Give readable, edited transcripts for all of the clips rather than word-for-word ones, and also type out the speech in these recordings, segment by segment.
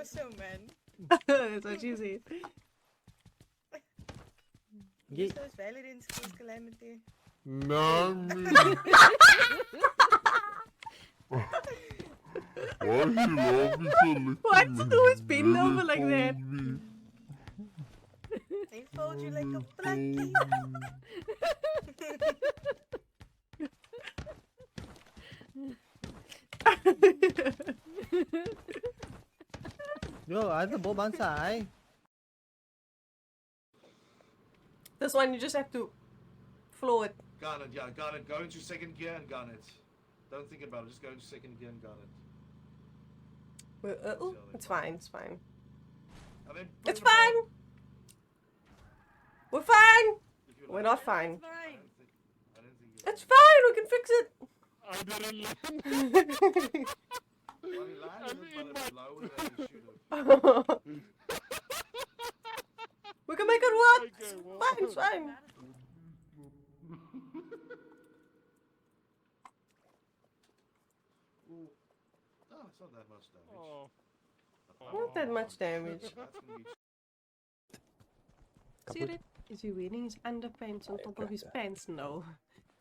awesome, man. That's what she said. Dis is Valerian's case calamity. Nami. Why you laughing so little? Why'd you always bend over like that? They fold you like a plucky. Yo, I have the bomb inside. This one you just have to floor it. Gun it, yeah, gun it. Go into second gear and gun it. Don't think about it, just go into second gear and gun it. Oh, it's fine, it's fine. And then put It's it apart. fine! We're fine! If you We're like. not fine. Fine. I don't think you It's fine, we can fix it! I didn't land. Well, he landed it, but it lowered it and he should have. We can make it work! Okay, well. Fine, it's fine. Ooh. Oh, it's not that much damage. Oh. Not that much damage. That's gonna be See it? Is he wearing his underpants on top of his pants? No.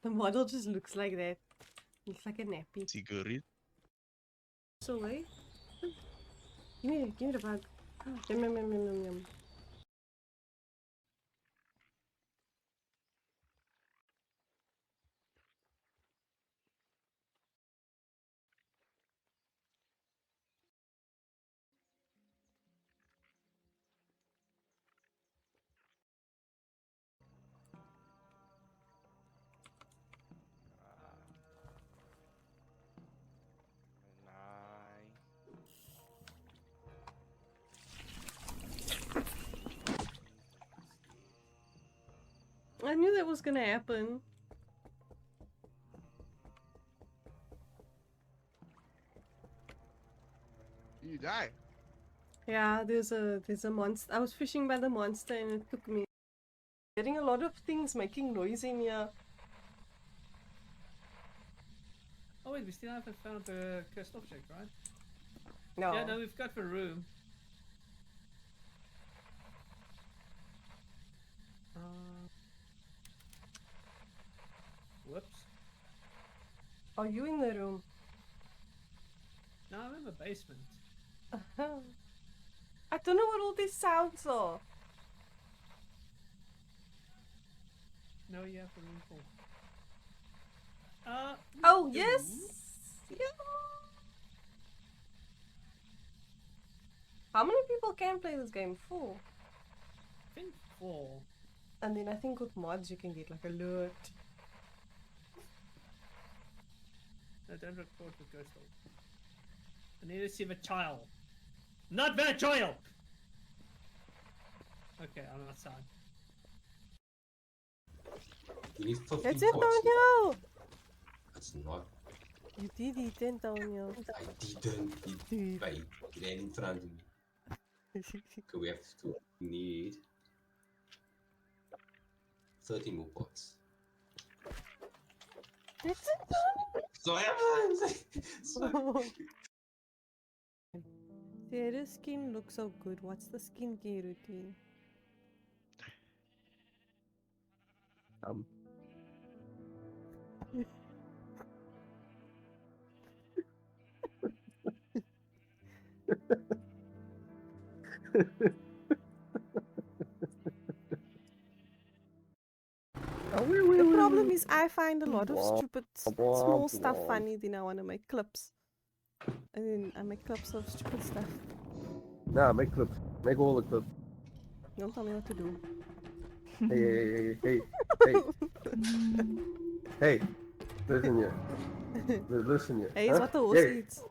The model just looks like that. Looks like a nappy. Cigarette. So wait. Give me the bug. Yum yum yum yum yum yum. I knew that was gonna happen. You die. Yeah, there's a monster. I was fishing by the monster and it took me. Getting a lot of things making noise in here. Oh wait, we still haven't found the cursed object, right? No. Yeah, no, we've got the room. Whoops. Are you in the room? No, I'm in the basement. I don't know what all these sounds are. No, you have the room full. Oh, yes! Yeah. How many people can play this game? 4. I think 4. And then I think with mods you can get like alert. No, don't record the ghost dog. I need to see the child. Not the child! Okay, I'm outside. You need 50 It's it, points. Daniel! That's not. You did eat it, Daniel. I didn't. It ran in front of me. Okay, we have to need 30 more pots. It's it, So Sarah's skin looks so good. What's the skincare routine? The problem is I find a lot of stupid small stuff funny, then I want to make clips. And then I make clips of stupid stuff. Nah, make clips. Make all the clips. Don't tell me what to do. Hey. Hey. Listen here. Listen here. Hey, it's what the horse eats.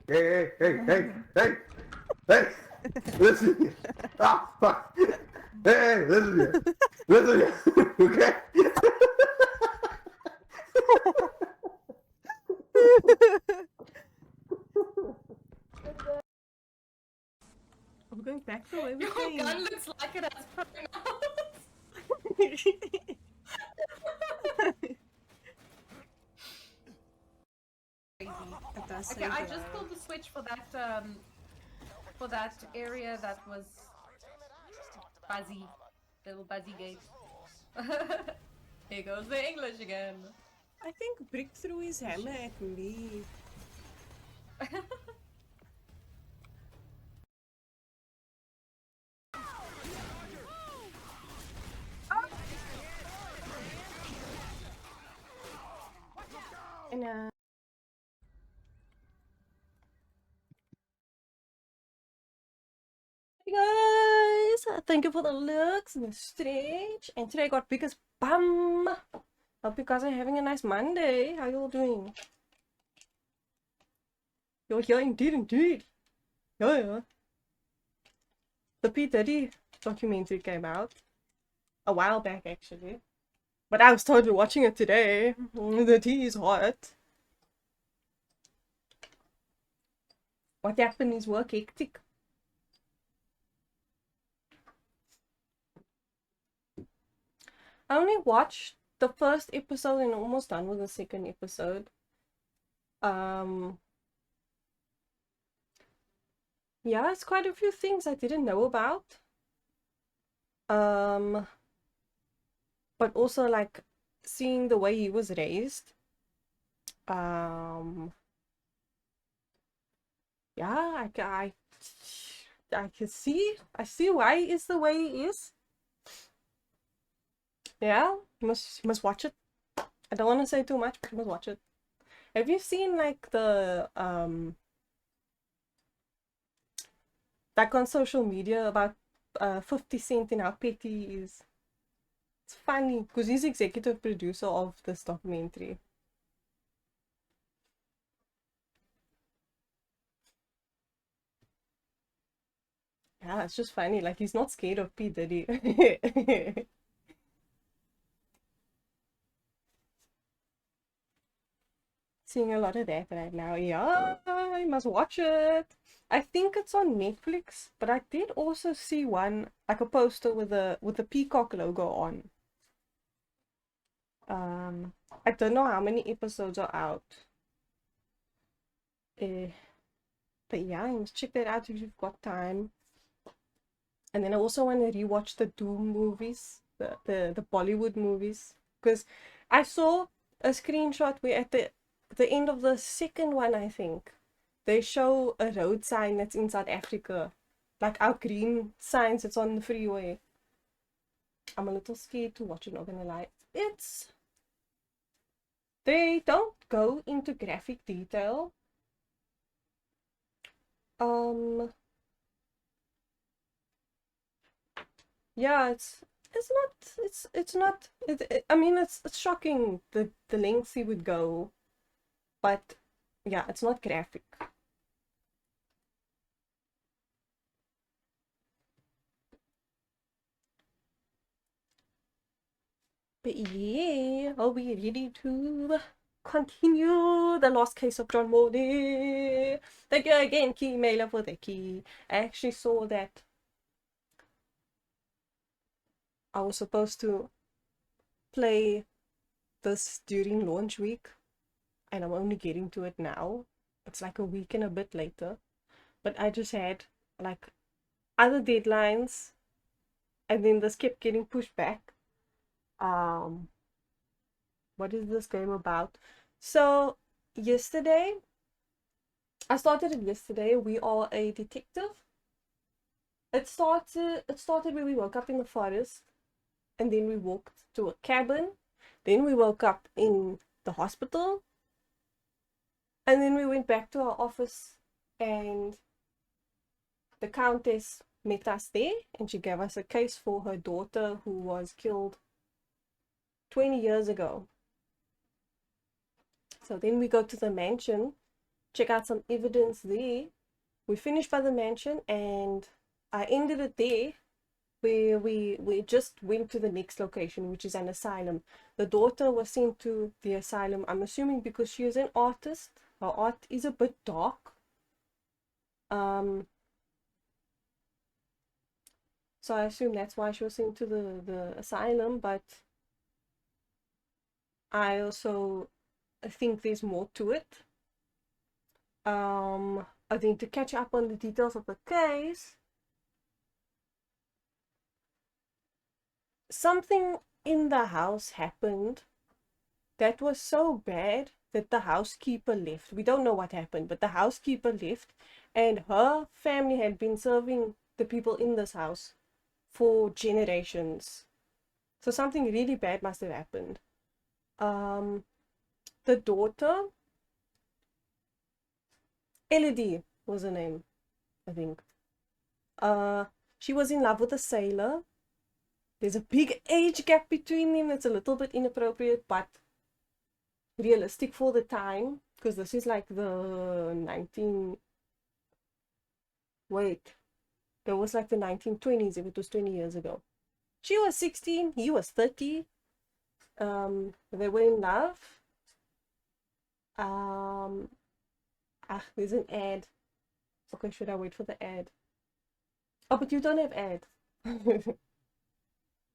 Hey. Listen here. Ah, fuck. Hey, listen here. Listen here. Okay? I'm going back the way we Your came. gun looks like it has pronouns. It does Okay, I just pulled the switch for that for that area that was Buzzy. Little Buzzy Gate. Here goes the English again. I think Brick threw his hammer at me. And hey guys, thank you for the looks and the stretch. And today I got biggest bum. Hope you guys are having a nice Monday. How you all doing? You're here indeed. Yeah. The P. Diddy documentary came out a while back actually. But I started watching it today. The tea is hot. What happened is work hectic. I only watched the first episode and almost done with the second episode. Yeah, it's quite a few things I didn't know about. But also like seeing the way he was raised. Yeah, I can see. I see why he is the way he is. Yeah, you must watch it. I don't want to say too much, but you must watch it. Have you seen like the like on social media about 50 Cent and how petty he is? It's funny because he's executive producer of this documentary. Yeah, it's just funny. Like he's not scared of P. Diddy. Seeing a lot of that right now. Yeah, you must watch it. I think it's on Netflix, but I did also see one like a poster with the peacock logo on. I don't know how many episodes are out. But yeah, you must check that out if you've got time. And then I also want to rewatch the Doom movies, the Bollywood movies, because I saw a screenshot where at the end of the second one, I think, they show a road sign that's in South Africa, like our green signs that's on the freeway. I'm a little scared to watch it, not gonna lie. They don't go into graphic detail. Yeah, I mean it's shocking the lengths he would go, but yeah, it's not graphic. But yeah, are we ready to continue the lost case of John Morley? Thank you again, keymailer, for the key. I actually saw that I was supposed to play this during launch week, and I'm only getting to it now. It's like a week and a bit later, but I just had like other deadlines, and then this kept getting pushed back. What is this game about? So yesterday, I started it yesterday. We are a detective. It started when we woke up in the forest, and then we walked to a cabin. Then we woke up in the hospital, and then we went back to our office, and the countess met us there, and she gave us a case for her daughter who was killed 20 years ago. So then we go to the mansion, check out some evidence there. We finished by the mansion, and I ended it there where we just went to the next location, which is an asylum. The daughter was sent to the asylum, I'm assuming because she is an artist. Her art is a bit dark. So I assume that's why she was sent to the asylum, but I also think there's more to it. I think to catch up on the details of the case, something in the house happened that was so bad that the housekeeper left. We don't know what happened, but the housekeeper left, and her family had been serving the people in this house for generations. So something really bad must have happened. The daughter, Elodie was her name, I think. She was in love with a sailor. There's a big age gap between them. It's a little bit inappropriate, but realistic for the time, because this is like the 19... Wait. That was like the 1920s, if it was 20 years ago. She was 16, he was 30. They were in love. There's an ad. Okay, should I wait for the ad? Oh, but you don't have ad.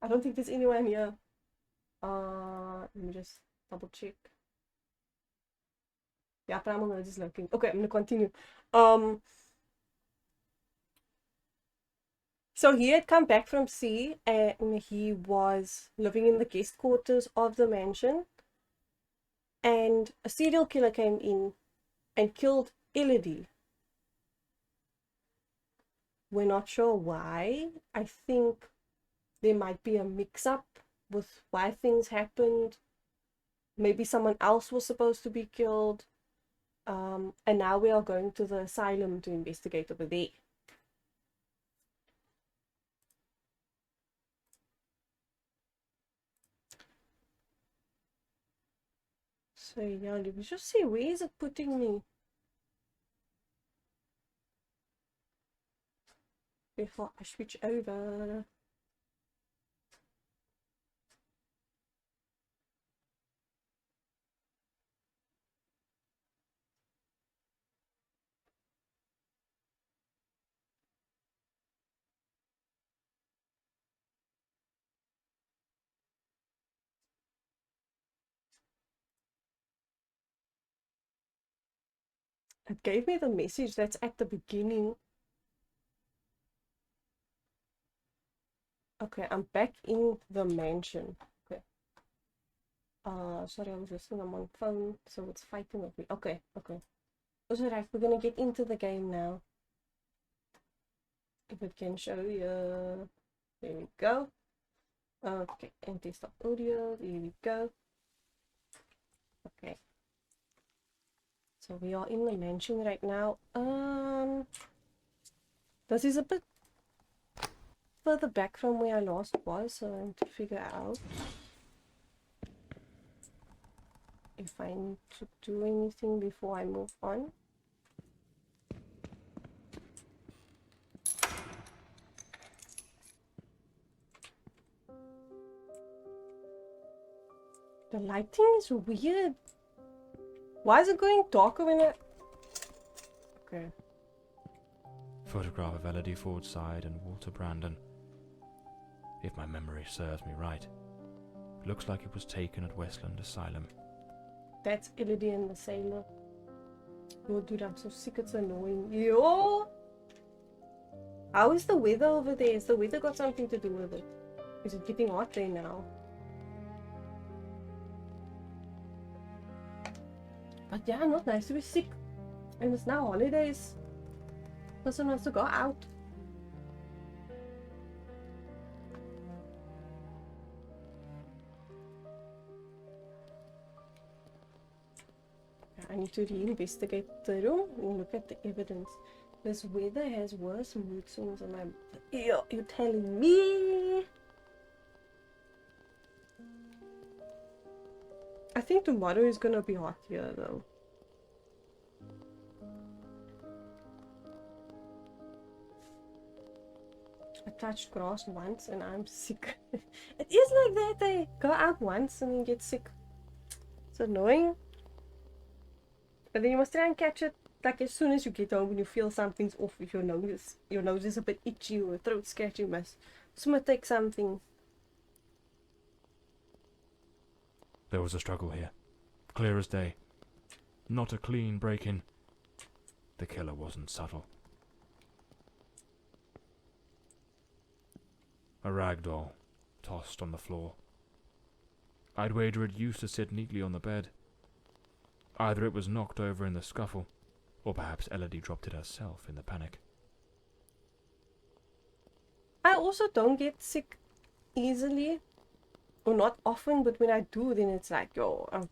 I don't think there's anyone here. Let me just double check. Yeah, but I'm just looking. Okay, I'm gonna continue. So he had come back from sea and he was living in the guest quarters of the mansion. And a serial killer came in and killed Elodie. We're not sure why. I think there might be a mix-up with why things happened. Maybe someone else was supposed to be killed. And now we are going to the asylum to investigate over there. So yeah, let me just see, where is it putting me? Before I switch over. It gave me the message that's at the beginning. Okay, I'm back in the mansion. Okay. Sorry, I was listening. I'm on phone, so it's fighting with me. Okay, okay. It's alright, we're gonna get into the game now. If it can show you. There we go. Okay, and test the audio. There we go. Okay. So we are in the mansion right now. This is a bit further back from where I last was, so I need to figure out if I need to do anything before I move on. The lighting is weird. Why is it going darker when I... Okay. Photograph of Elodie Fordside and Walter Brandon. If my memory serves me right. Looks like it was taken at Westland Asylum. That's Elodie and the sailor. Oh dude, I'm so sick, it's annoying. Yo! How is the weather over there? Has the weather got something to do with it? Is it getting hot there now? But yeah, not nice to be sick. And it's now holidays. Person wants to go out. I need to reinvestigate the room and look at the evidence. This weather has worse mood swings on my... Ew, you're telling me? I think tomorrow is gonna be hot here though. I touched grass once and I'm sick. It is like that, they go out once and then get sick. It's annoying. But then you must try and catch it like as soon as you get home when you feel something's off with your nose is a bit itchy or throat scratchy, you must take something. There was a struggle here. Clear as day. Not a clean break-in. The killer wasn't subtle. A rag doll, tossed on the floor. I'd wager it used to sit neatly on the bed. Either it was knocked over in the scuffle, or perhaps Elodie dropped it herself in the panic. I also don't get sick easily, or not often, but when I do, then it's like, yo, I'm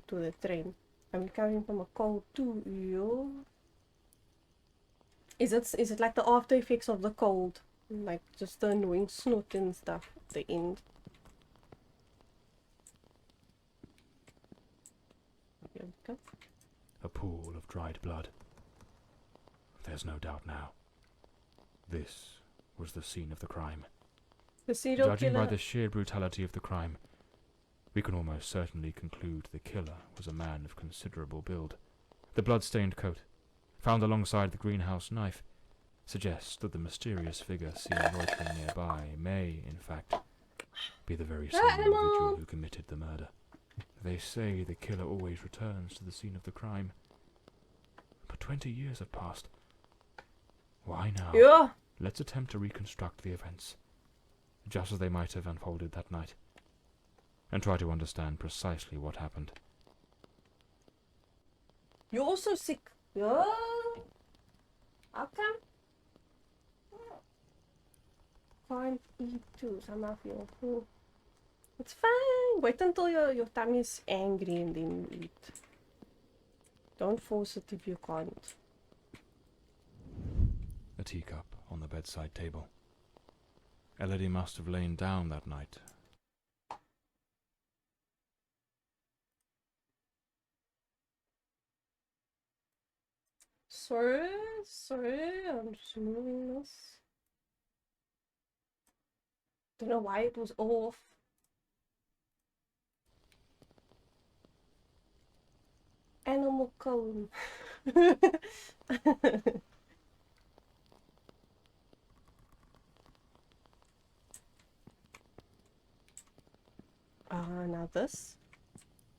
to the train. I'm recovering from a cold too, yo. Is it like the after effects of the cold? Like just the annoying snot and stuff at the end. Here we go. A pool of dried blood. There's no doubt now. This was the scene of the crime. The serial Judging killer. by the sheer brutality of the crime, we can almost certainly conclude the killer was a man of considerable build. The blood-stained coat, found alongside the greenhouse knife, suggests that the mysterious figure seen loitering nearby may, in fact, be the very same individual who committed the murder. They say the killer always returns to the scene of the crime. But 20 years have passed. Why now? Yeah. Let's attempt to reconstruct the events, just as they might have unfolded that night, and try to understand precisely what happened. You're also sick. Yeah. How come? Can't eat too. Somehow feel full. It's fine. Wait until your tummy is angry and then you eat. Don't force it if you can't. A teacup on the bedside table. Elodie must have lain down that night. Sorry, I'm just moving this. Don't know why it was off. Animal cone. Now this.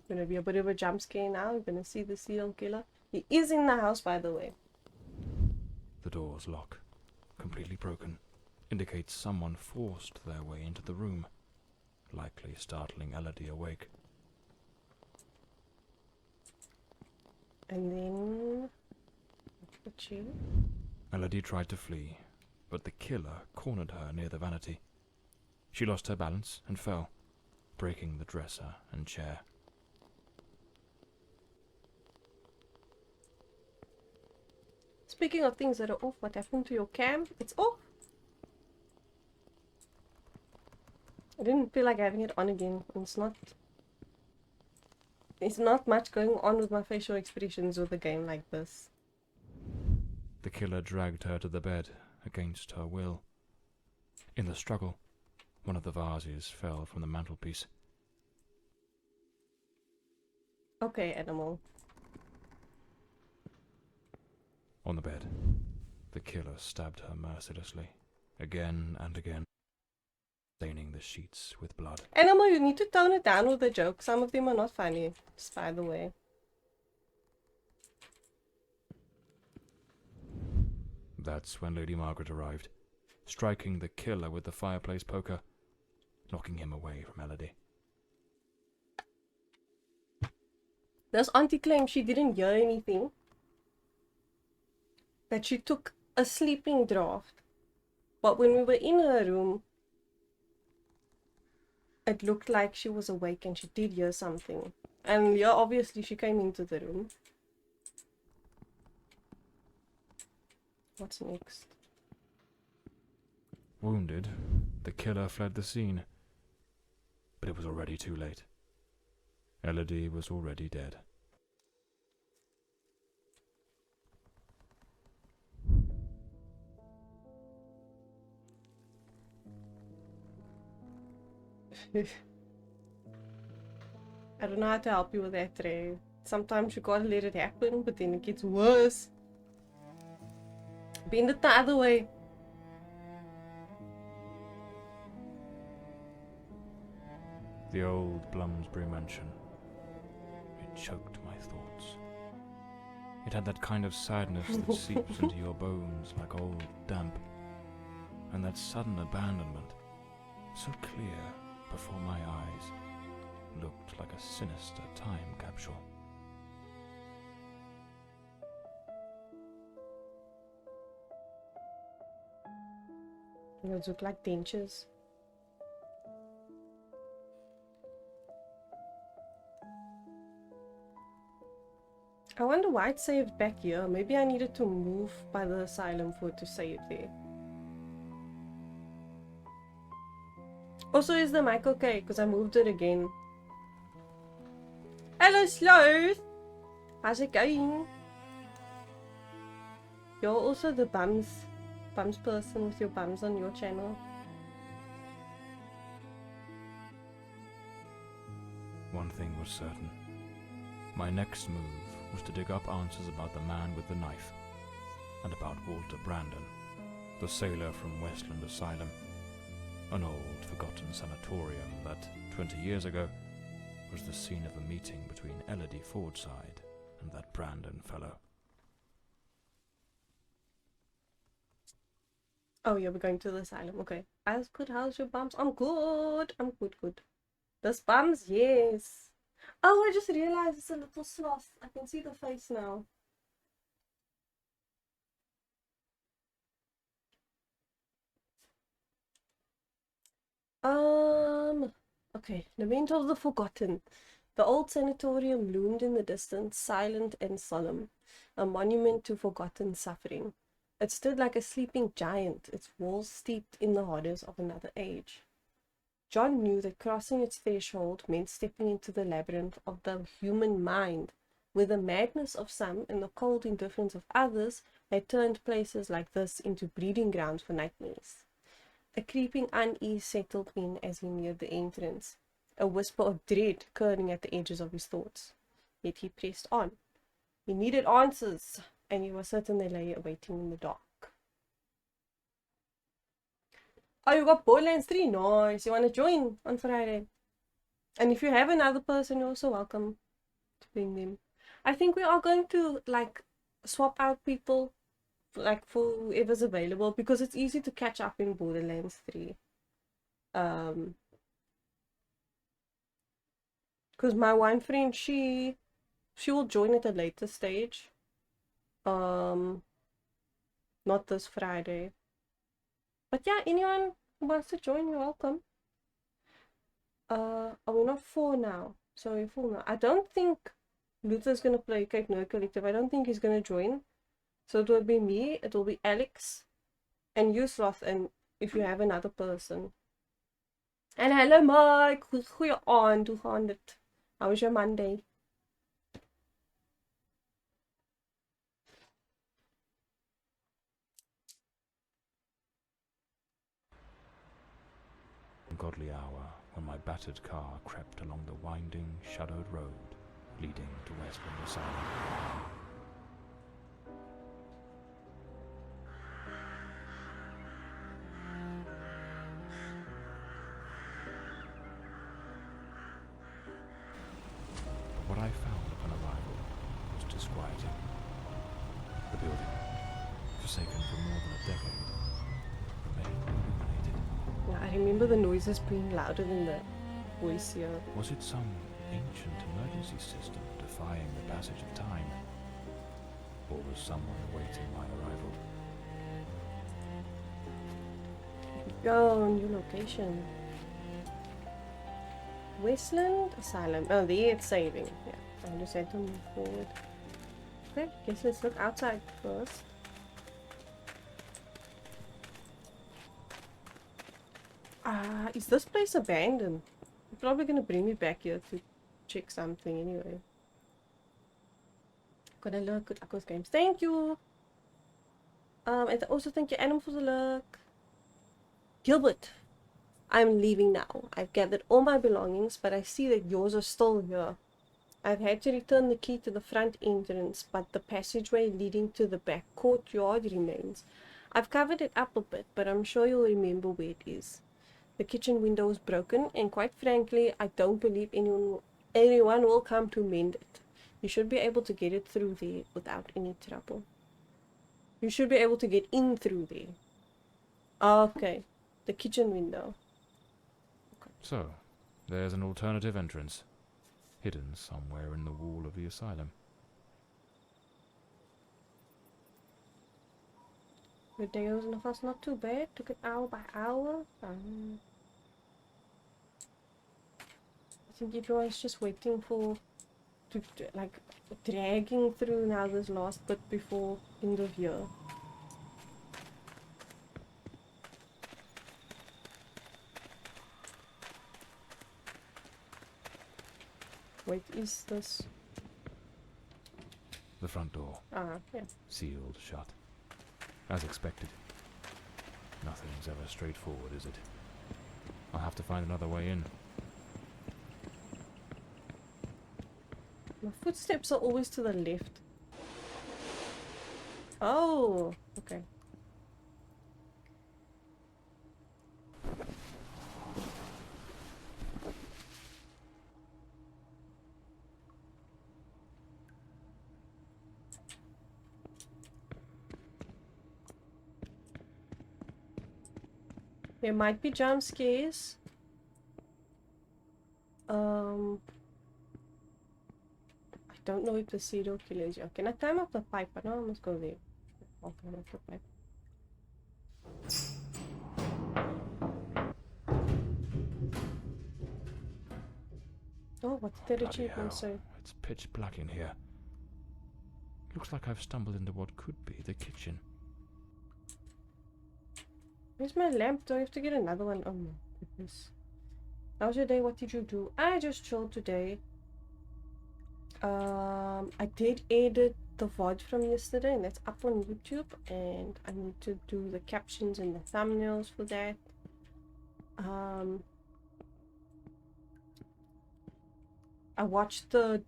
Gonna be a bit of a jump scare now. We're gonna see the serial killer. He is in the house, by the way. The door's lock, completely broken, indicates someone forced their way into the room, likely startling Elodie awake. And then the chair. Elodie tried to flee, but the killer cornered her near the vanity. She lost her balance and fell, breaking the dresser and chair. Speaking of things that are off, what happened to your cam? It's off. I didn't feel like having it on again. It's not much going on with my facial expressions with a game like this. The killer dragged her to the bed against her will. In the struggle, one of the vases fell from the mantelpiece. Okay, animal. On the bed, the killer stabbed her mercilessly, again and again, staining the sheets with blood. Animal, you need to tone it down with the jokes. Some of them are not funny, just by the way. That's when Lady Margaret arrived, striking the killer with the fireplace poker, knocking him away from Elodie. This auntie claims she didn't hear anything. That she took a sleeping draft. But when we were in her room, it looked like she was awake and she did hear something. And yeah, obviously she came into the room. What's next? Wounded, the killer fled the scene. But it was already too late. Elodie was already dead. I don't know how to help you with that, Trey. Sometimes you gotta let it happen, but then it gets worse. Bend it the other way. The old Bloomsbury mansion. It choked my thoughts. It had that kind of sadness that seeps into your bones like old damp, and that sudden abandonment, so clear before my eyes, looked like a sinister time capsule. Those look like dentures. I wonder why it saved back here. Maybe I needed to move by the asylum for it to save there. Also, is the mic okay? Because I moved it again. Hello, Sloth! How's it going? You're also the bums person with your bums on your channel. One thing was certain. My next move was to dig up answers about the man with the knife, and about Walter Brandon, the sailor from Westland Asylum, an old, forgotten sanatorium that, 20 years ago, was the scene of a meeting between Elodie Fordside and that Brandon fellow. Oh yeah, we're going to the asylum. Okay. As good. How's your bums? I'm good. I'm good. This bums, yes. Oh, I just realized it's a little sloth. I can see the face now. Okay. Lament of the Forgotten. The old sanatorium loomed in the distance, silent and solemn, a monument to forgotten suffering. It stood like a sleeping giant, its walls steeped in the horrors of another age. John knew that crossing its threshold meant stepping into the labyrinth of the human mind, where the madness of some and the cold indifference of others had turned places like this into breeding grounds for nightmares. A creeping unease settled in as he neared the entrance, a whisper of dread curling at the edges of his thoughts. Yet he pressed on. He needed answers, and he was certain they lay awaiting in the dark. Oh, you got Borderlands 3? Nice. You want to join on Friday? And if you have another person, you're also welcome to bring them. I think we are going to, like, swap out people, like, for whoever's available, because it's easy to catch up in Borderlands 3. Because my one friend, she will join at a later stage. Not this Friday. But yeah, anyone who wants to join, you're welcome. Are we not 4 now? So we're 4 now. I don't think Luther's gonna play Cape No Collective. I don't think he's gonna join. So it will be me, it will be Alex, and you, Sloth, and if you have another person. And hello Mike, goeie aand, hoe gaan dit? How was your Monday? Ungodly hour when my battered car crept along the winding, shadowed road leading to Westland Asylum. But what I found upon arrival was disquieting. The building, forsaken for more than a decade, remained illuminated. Yeah, I remember the noises being louder than the voice here. Was it some ancient emergency system defying the passage of time? Or was someone awaiting my arrival? Go, new location. Westland Asylum. Oh, there it's saving. Yeah, I just had to move forward. Okay, guess let's look outside first. Is this place abandoned? You're probably gonna bring me back here to check something anyway. Gonna look at Akko's games. Thank you! And also thank you, Adam, for the look. Gilbert, I'm leaving now. I've gathered all my belongings, but I see that yours are still here. I've had to return the key to the front entrance, but the passageway leading to the back courtyard remains. I've covered it up a bit, but I'm sure you'll remember where it is. The kitchen window is broken, and quite frankly, I don't believe anyone will come to mend it. You should be able to get it through there without any trouble. You should be able to get in through there. Okay, the kitchen window. So, there's an alternative entrance, hidden somewhere in the wall of the asylum. The day was not too bad. Took it hour by hour. I think everyone's just waiting for like dragging through now this last bit before end of year. Wait, is this? The front door, Yeah. sealed shut. As expected. Nothing's ever straightforward, is it? I'll have to find another way in. My footsteps are always to the left. Oh, okay. There might be jump scares. I don't know if the serial killer is here. Can I climb up the pipe? I know I must go there. I'll climb up the pipe. Oh, what's that Bloody achievement hell, say? it's pitch black in here. Looks like I've stumbled into what could be the kitchen. Where's my lamp? Do I have to get another one? Oh my goodness. How was your day? What did you do? I just chilled today. I did edit the VOD from yesterday and that's up on YouTube, and I need to do the captions and the thumbnails for that. I watched the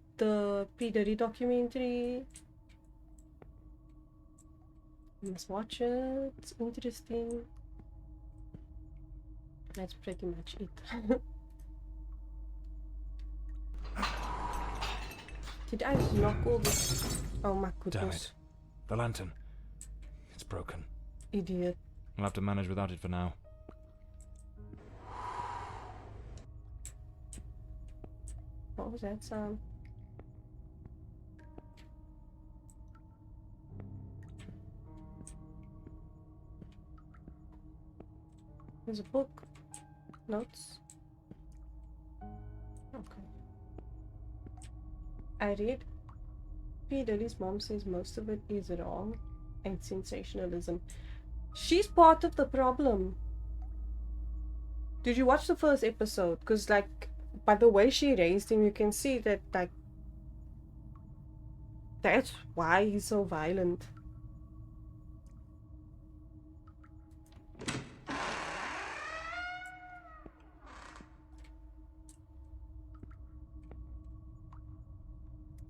P. Diddy documentary. You must watch it. It's interesting. That's pretty much it. Did I knock all this? Oh my goodness. Damn it. The lantern. It's broken. Idiot. I'll have to manage without it for now. What was that sound? There's a book. Notes. Okay. I read. P. Diddy's mom says most of it is wrong and sensationalism. She's part of the problem. Did you watch the first episode? Because, like, by the way she raised him, you can see that, like, that's why he's so violent.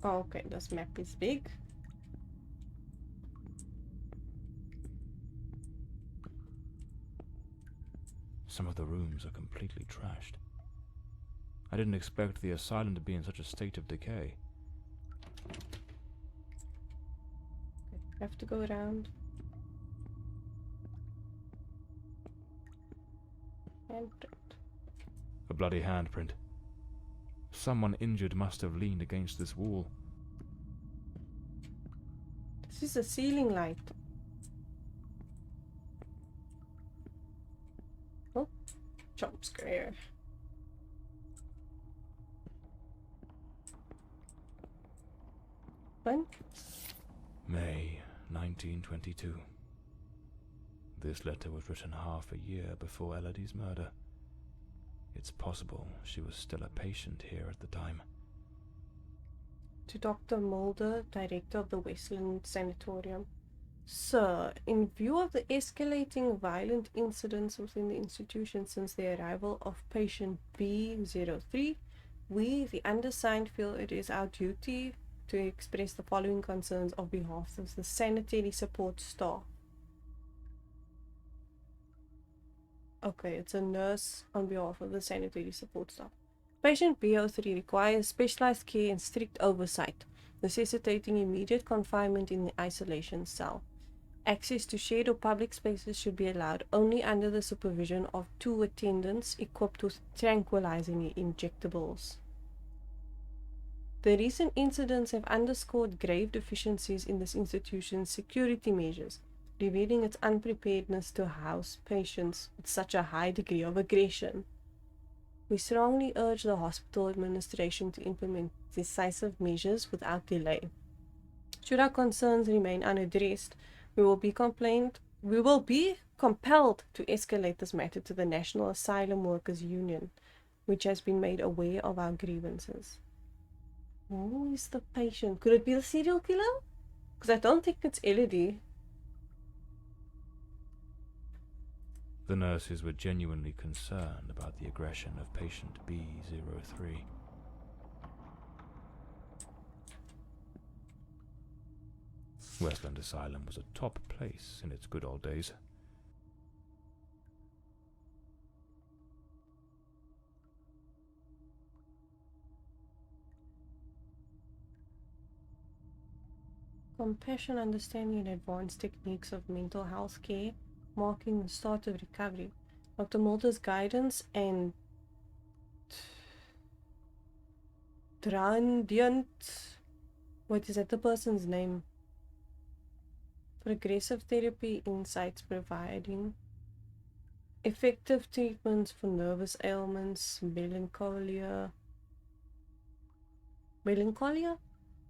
Oh, okay, this map is big. Some of the rooms are completely trashed. I didn't expect the asylum to be in such a state of decay. Okay, have to go around. Handprint. A bloody handprint. Someone injured must have leaned against this wall. This is a ceiling light. Oh, jump scare. When? May 1922. This letter was written half a year before Elodie's murder. It's possible she was still a patient here at the time. To Dr. Mulder, director of the Westland Sanatorium. Sir, in view of the escalating violent incidents within the institution since the arrival of patient B03, we, the undersigned, feel it is our duty to express the following concerns on behalf of the sanitary support staff. Okay, it's a nurse on behalf of the sanitary support staff. Patient B03 requires specialized care and strict oversight. necessitating immediate confinement in the isolation cell. Access to shared or public spaces should be allowed only under the supervision of 2 attendants equipped with tranquilizing injectables. The recent incidents have underscored grave deficiencies in this institution's security measures, revealing its unpreparedness to house patients with such a high degree of aggression. We strongly urge the hospital administration to implement decisive measures without delay. Should our concerns remain unaddressed, we will be compelled to escalate this matter to the National Asylum Workers Union, which has been made aware of our grievances. Who is the patient? Could it be the serial killer? Because I don't think it's Elodie. The nurses were genuinely concerned about the aggression of patient B03. Westland Asylum was a top place in its good old days. Compassion, understanding, and advanced techniques of mental health care, marking the start of recovery. Dr. Mulder's guidance and transient, what is that the person's name? Progressive therapy insights, providing effective treatments for nervous ailments, melancholia,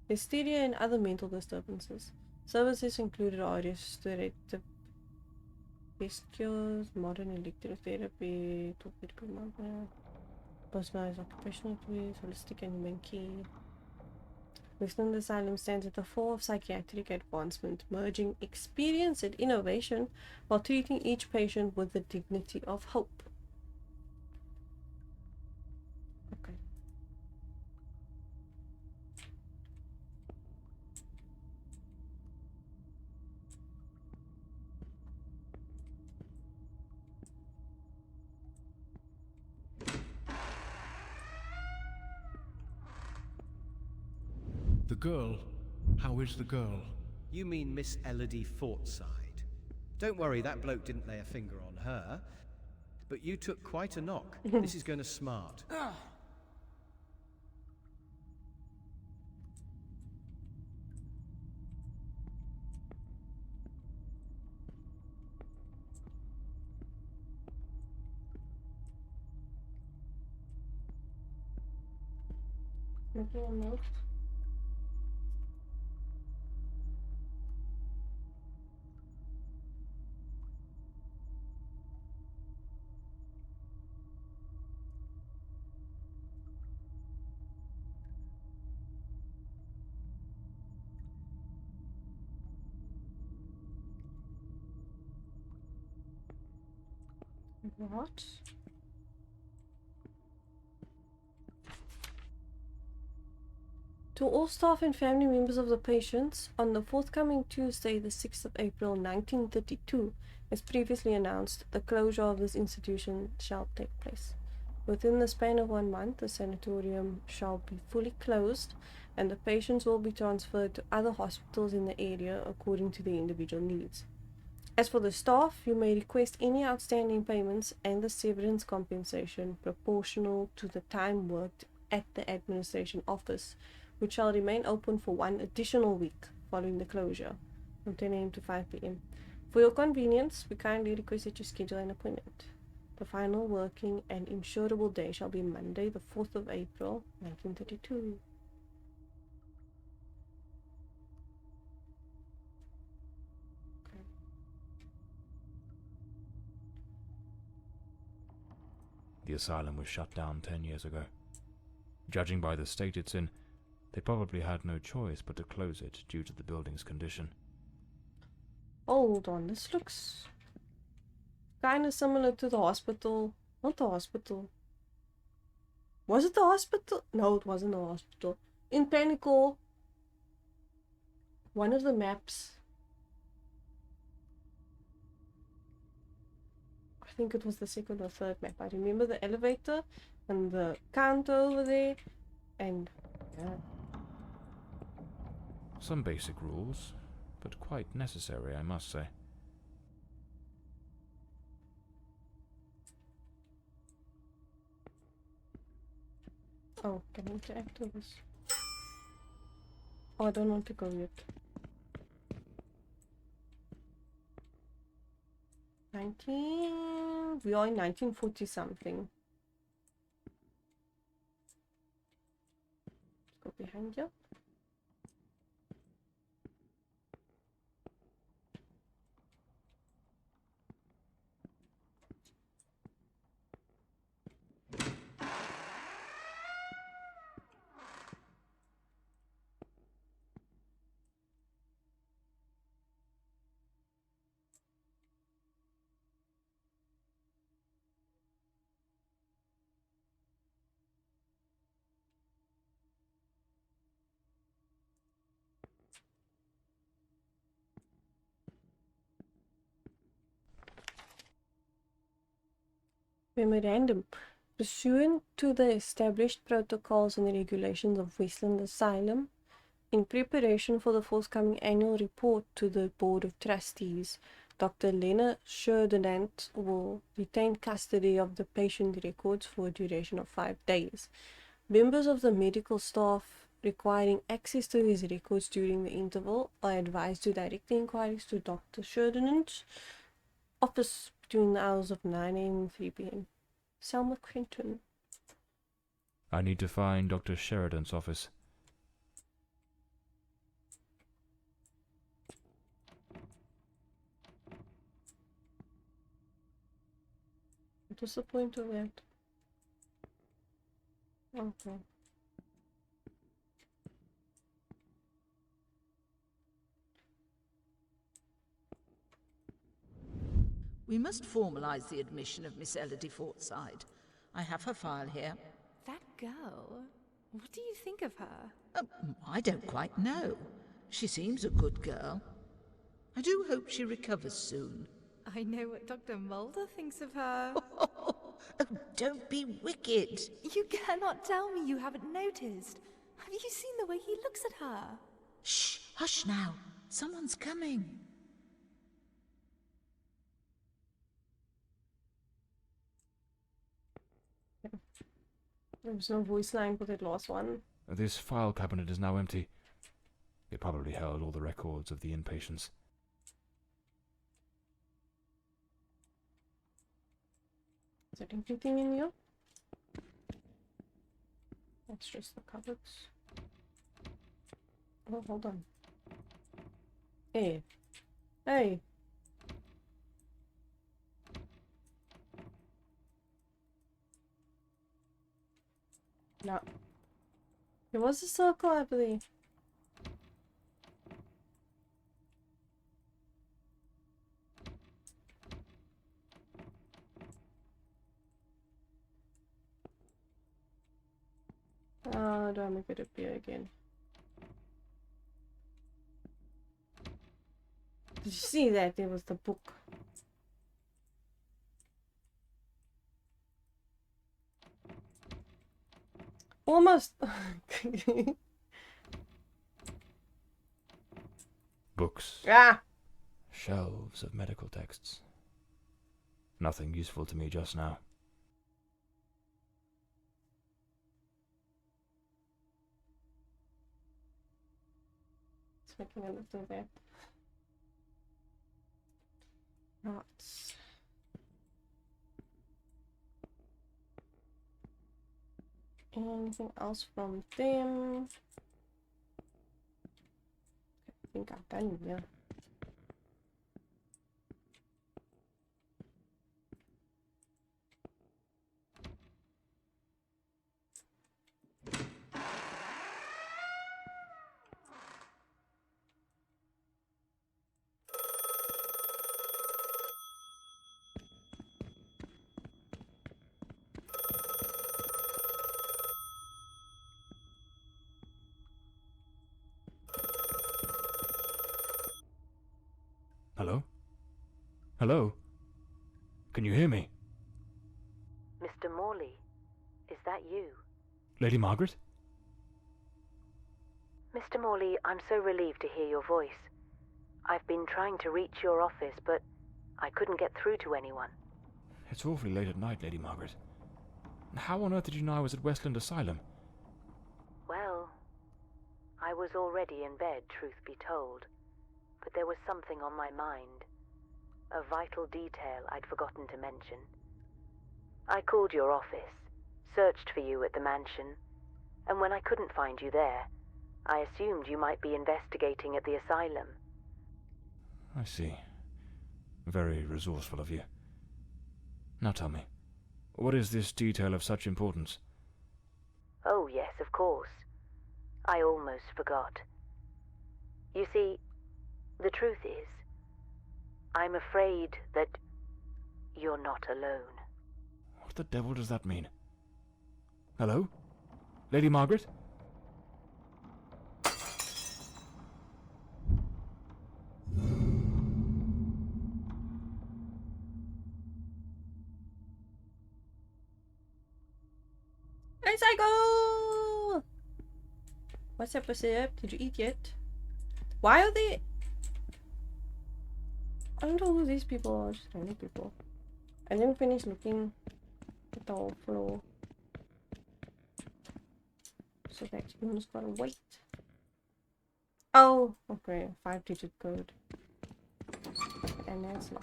hysteria, and other mental disturbances. Services included are restorative cures, modern electrotherapy, personalized occupational tools, holistic and human care. Westland Asylum stands at the fore of psychiatric advancement, merging experience and innovation while treating each patient with the dignity of hope. Okay. The girl? How is the girl? You mean Miss Elodie Fortside? Don't worry, that bloke didn't lay a finger on her. But you took quite a knock. This is going to smart. Making a note. What? To all staff and family members of the patients, on the forthcoming Tuesday, the 6th of April 1932, as previously announced, the closure of this institution shall take place. Within the span of 1 month, the sanatorium shall be fully closed, and the patients will be transferred to other hospitals in the area according to their individual needs. As for the staff, you may request any outstanding payments and the severance compensation proportional to the time worked at the administration office, which shall remain open for 1 additional week following the closure, from 10 a.m. to 5 p.m. For your convenience, we kindly request that you schedule an appointment. The final working and insurable day shall be Monday, the 4th of April, 1932. The asylum was shut down 10 years ago. Judging by the state it's in, they probably had no choice but to close it due to the building's condition. Hold on, this looks kind of similar to the hospital. Not the hospital. Was it the hospital? No, it wasn't the hospital. In Panicle, one of the maps, I think it was the second or third map. I remember the elevator and the counter over there, and yeah. Some basic rules, but quite necessary, I must say. Oh, can I interact with this? Oh, I don't want to go yet. 19... We are in 1940 something. Let's go behind you. Memorandum. Pursuant to the established protocols and regulations of Westland Asylum, in preparation for the forthcoming annual report to the Board of Trustees, Dr. Lena Ferdinand will retain custody of the patient records for a duration of 5 days. Members of the medical staff requiring access to these records during the interval are advised to direct the inquiries to Dr. Ferdinand's office between the hours of 9 a.m. and 3 p.m. Selma Clinton. I need to find Dr. Sheridan's office. What was the point of that? Okay. We must formalize the admission of Miss Elodie Fortside. I have her file here. That girl? What do you think of her? I don't quite know. She seems a good girl. I do hope she recovers soon. I know what Dr. Mulder thinks of her. Oh, don't be wicked. You cannot tell me you haven't noticed. Have you seen the way he looks at her? Shh, hush now. Someone's coming. There was no voice line for that last one. This file cabinet is now empty. It probably held all the records of the inpatients. Is there anything in here? That's just the cupboards. Oh, hold on. Hey. Hey. No. There was a circle, I believe. Do I make it appear again? Did you see that? There was the book. Almost. Books. Ah! Shelves of medical texts. Nothing useful to me just now. It's making a little there. Right. Anything else from them? I think I've done here. Hello? Hello? Can you hear me? Mr. Morley, is that you? Lady Margaret? Mr. Morley, I'm so relieved to hear your voice. I've been trying to reach your office, but I couldn't get through to anyone. It's awfully late at night, Lady Margaret. How on earth did you know I was at Westland Asylum? Well, I was already in bed, truth be told, but there was something on my mind. A vital detail I'd forgotten to mention. I called your office, searched for you at the mansion, and when I couldn't find you there, I assumed you might be investigating at the asylum. I see. Very resourceful of you. Now tell me, what is this detail of such importance? Oh yes, of course. I almost forgot. You see, the truth is, I'm afraid that you're not alone. What the devil does that mean? Hello? Lady Margaret? Hey, Psycho! What's up, Did you eat yet? Why are they... I don't know who these people are, just random people. I didn't finish looking at the whole floor. So that you just gotta wait. Oh, okay, 5-digit code. And that's it.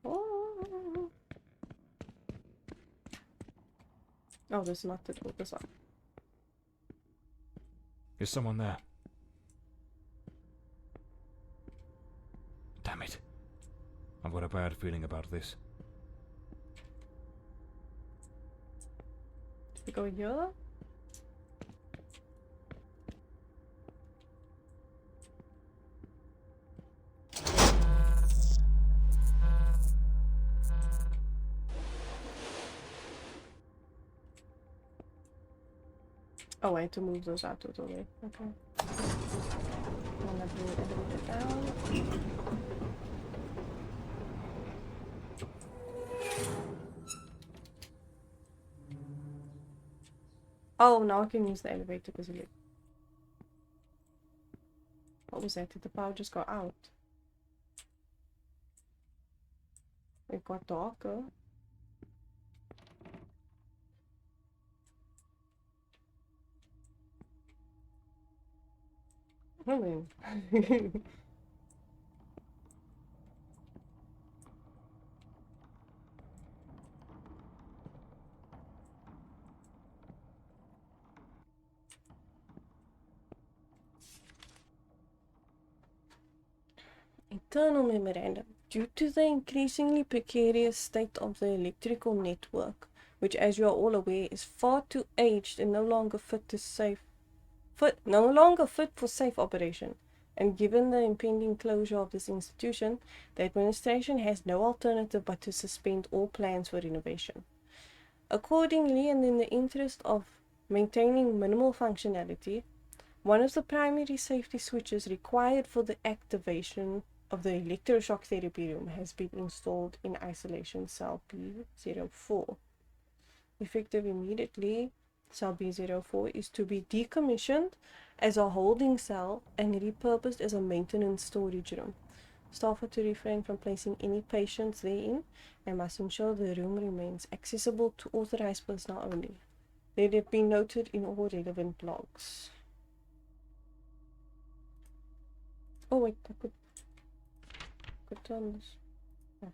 Oh, oh, there's not the door, this up. Is someone there? Damn it. I've got a bad feeling about this. Should we go here? Oh, I had to move those out totally. Okay. I'm gonna bring it down. Oh, now I can use the elevator because it... What was that? Did the power just go out? It got darker. I mean... Internal memorandum. Due to the increasingly precarious state of the electrical network, which as you are all aware is far too aged and no longer fit for safe operation, and given the impending closure of this institution, the administration has no alternative but to suspend all plans for renovation. Accordingly, and in the interest of maintaining minimal functionality, one of the primary safety switches required for the activation of the electroshock therapy room has been installed in isolation cell B04. Effective immediately, cell B04 is to be decommissioned as a holding cell and repurposed as a maintenance storage room. Staff are to refrain from placing any patients therein and must ensure the room remains accessible to authorized personnel only. Let it be noted in all relevant logs. Oh wait, I could turn this. Oh.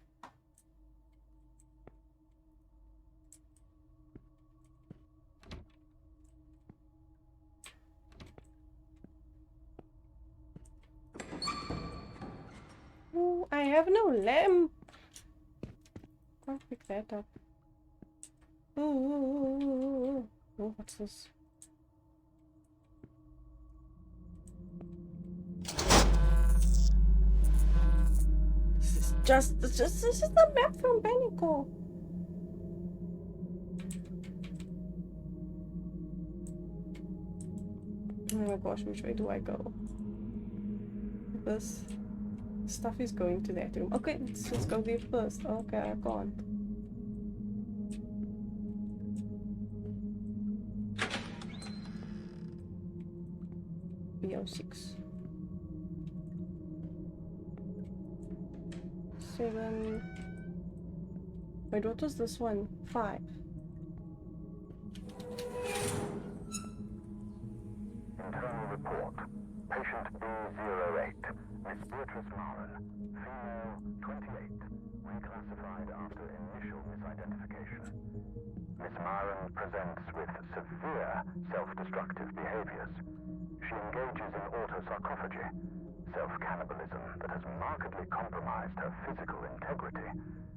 Ooh, I have no lamp. Can't pick that up. Ooh, oh, what's this? This is the map from Benico. Oh my gosh, which way do I go? This stuff is going to that room. Okay, let's go there first. Okay, I can't. B06. 7. Wait, what was this one? 5. Internal report. Patient B08, Miss Beatrice Maren, female, 28, reclassified after initial misidentification. Miss Maren presents with severe self-destructive behaviors. She engages in autosarcophagy, self-cannibalism that has markedly compromised her physical integrity,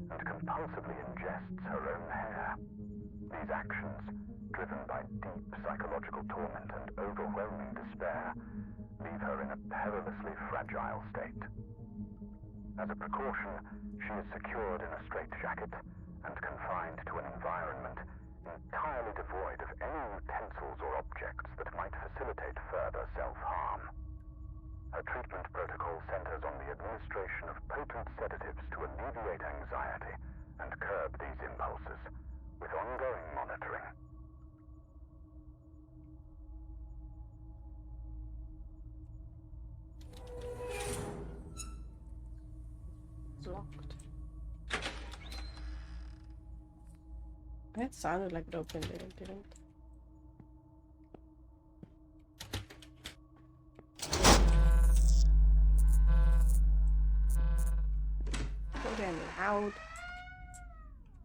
and compulsively ingests her own hair. These actions, driven by deep psychological torment and overwhelming despair, leave her in a perilously fragile state. As a precaution, she is secured in a straitjacket and confined to an environment entirely devoid of any utensils or objects that might facilitate further self-harm. Her treatment protocol centers on the administration of potent sedatives to alleviate anxiety and curb these impulses, with ongoing monitoring. It's locked. That sounded like it opened it, it didn't. So damn loud.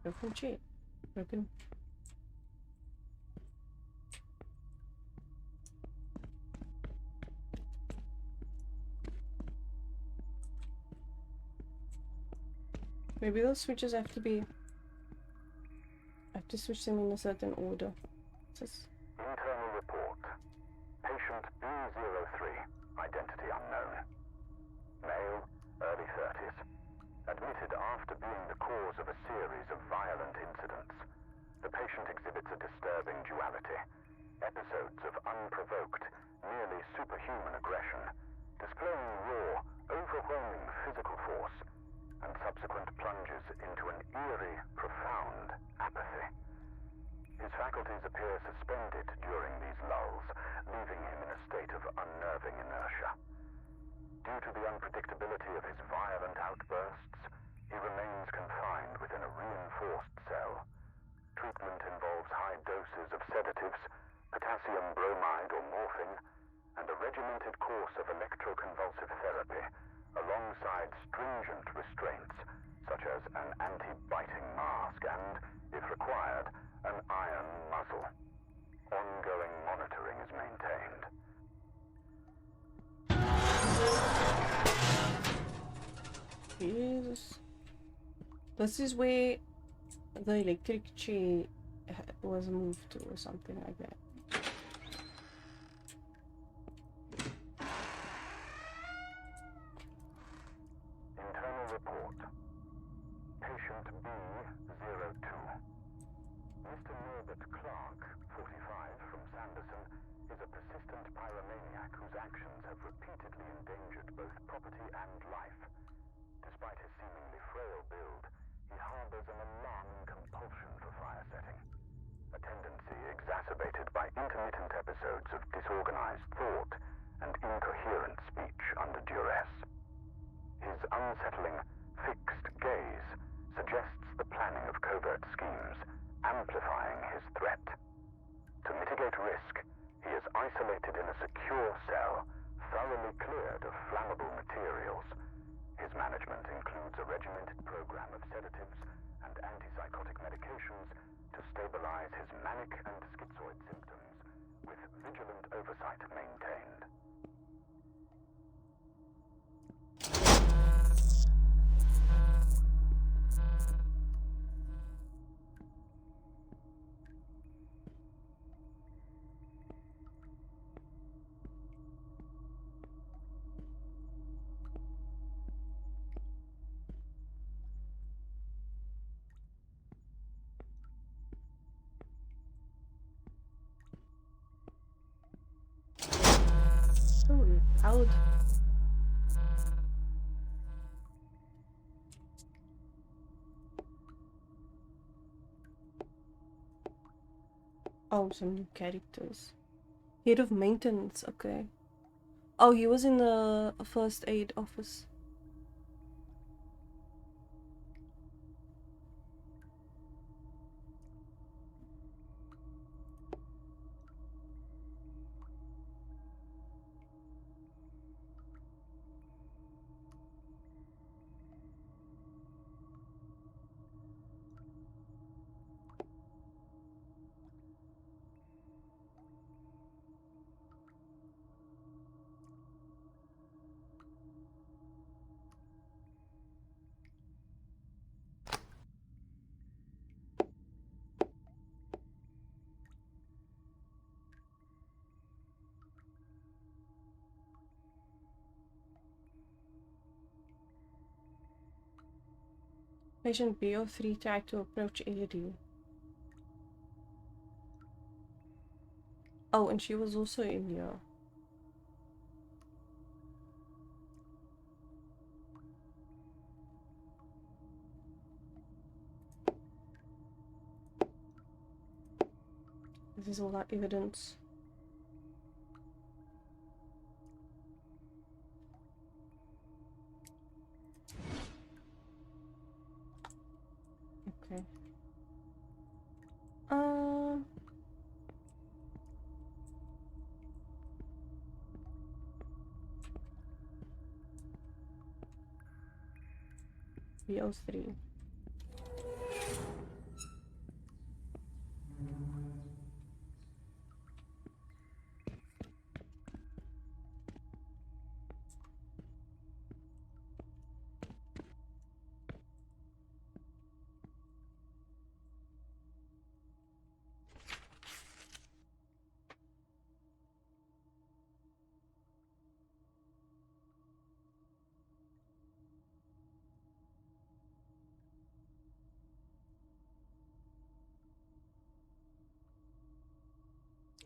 Open shit. Open. Maybe those switches have to be... I have to switch them in a certain order. Internal report. Patient B03, identity unknown. Male, early 30s. Admitted after being the cause of a series of violent incidents. The patient exhibits a disturbing duality. Episodes of unprovoked, nearly superhuman aggression, displaying raw, overwhelming physical force, and subsequent plunges into an eerie, profound apathy. His faculties appear suspended during these lulls, leaving him in a state of unnerving inertia. Due to the unpredictability of his violent outbursts, he remains confined within a reinforced cell. Treatment involves high doses of sedatives, potassium bromide or morphine, and a regimented course of electroconvulsive therapy, alongside stringent restraints, such as an anti-biting mask and, if required, an iron muzzle. Ongoing monitoring is maintained. Jesus. This is where the electric chair was moved to, or something like that. Internal report. Patient B02. Mr. Norbert Clark, 45, from Sanderson, is a persistent pyromaniac whose actions have repeatedly endangered both property and life. Despite his seemingly frail build, he harbors an alarming compulsion for fire setting, a tendency exacerbated by intermittent episodes of disorganized thought and incoherent speech under duress. His unsettling, fixed gaze suggests the planning of covert schemes, amplifying his threat. To mitigate risk, he is isolated in a secure cell, thoroughly cleared of flammable materials. His management includes a regimented program of sedatives and antipsychotic medications to stabilize his manic and schizoid symptoms, with vigilant oversight maintained. Oh, loud. Oh, some new characters. Head of maintenance, okay. Oh, he was in the first aid office. Patient BO3 tried to approach AD. Oh, and she was also in here. This is all that evidence. Okay. BO3.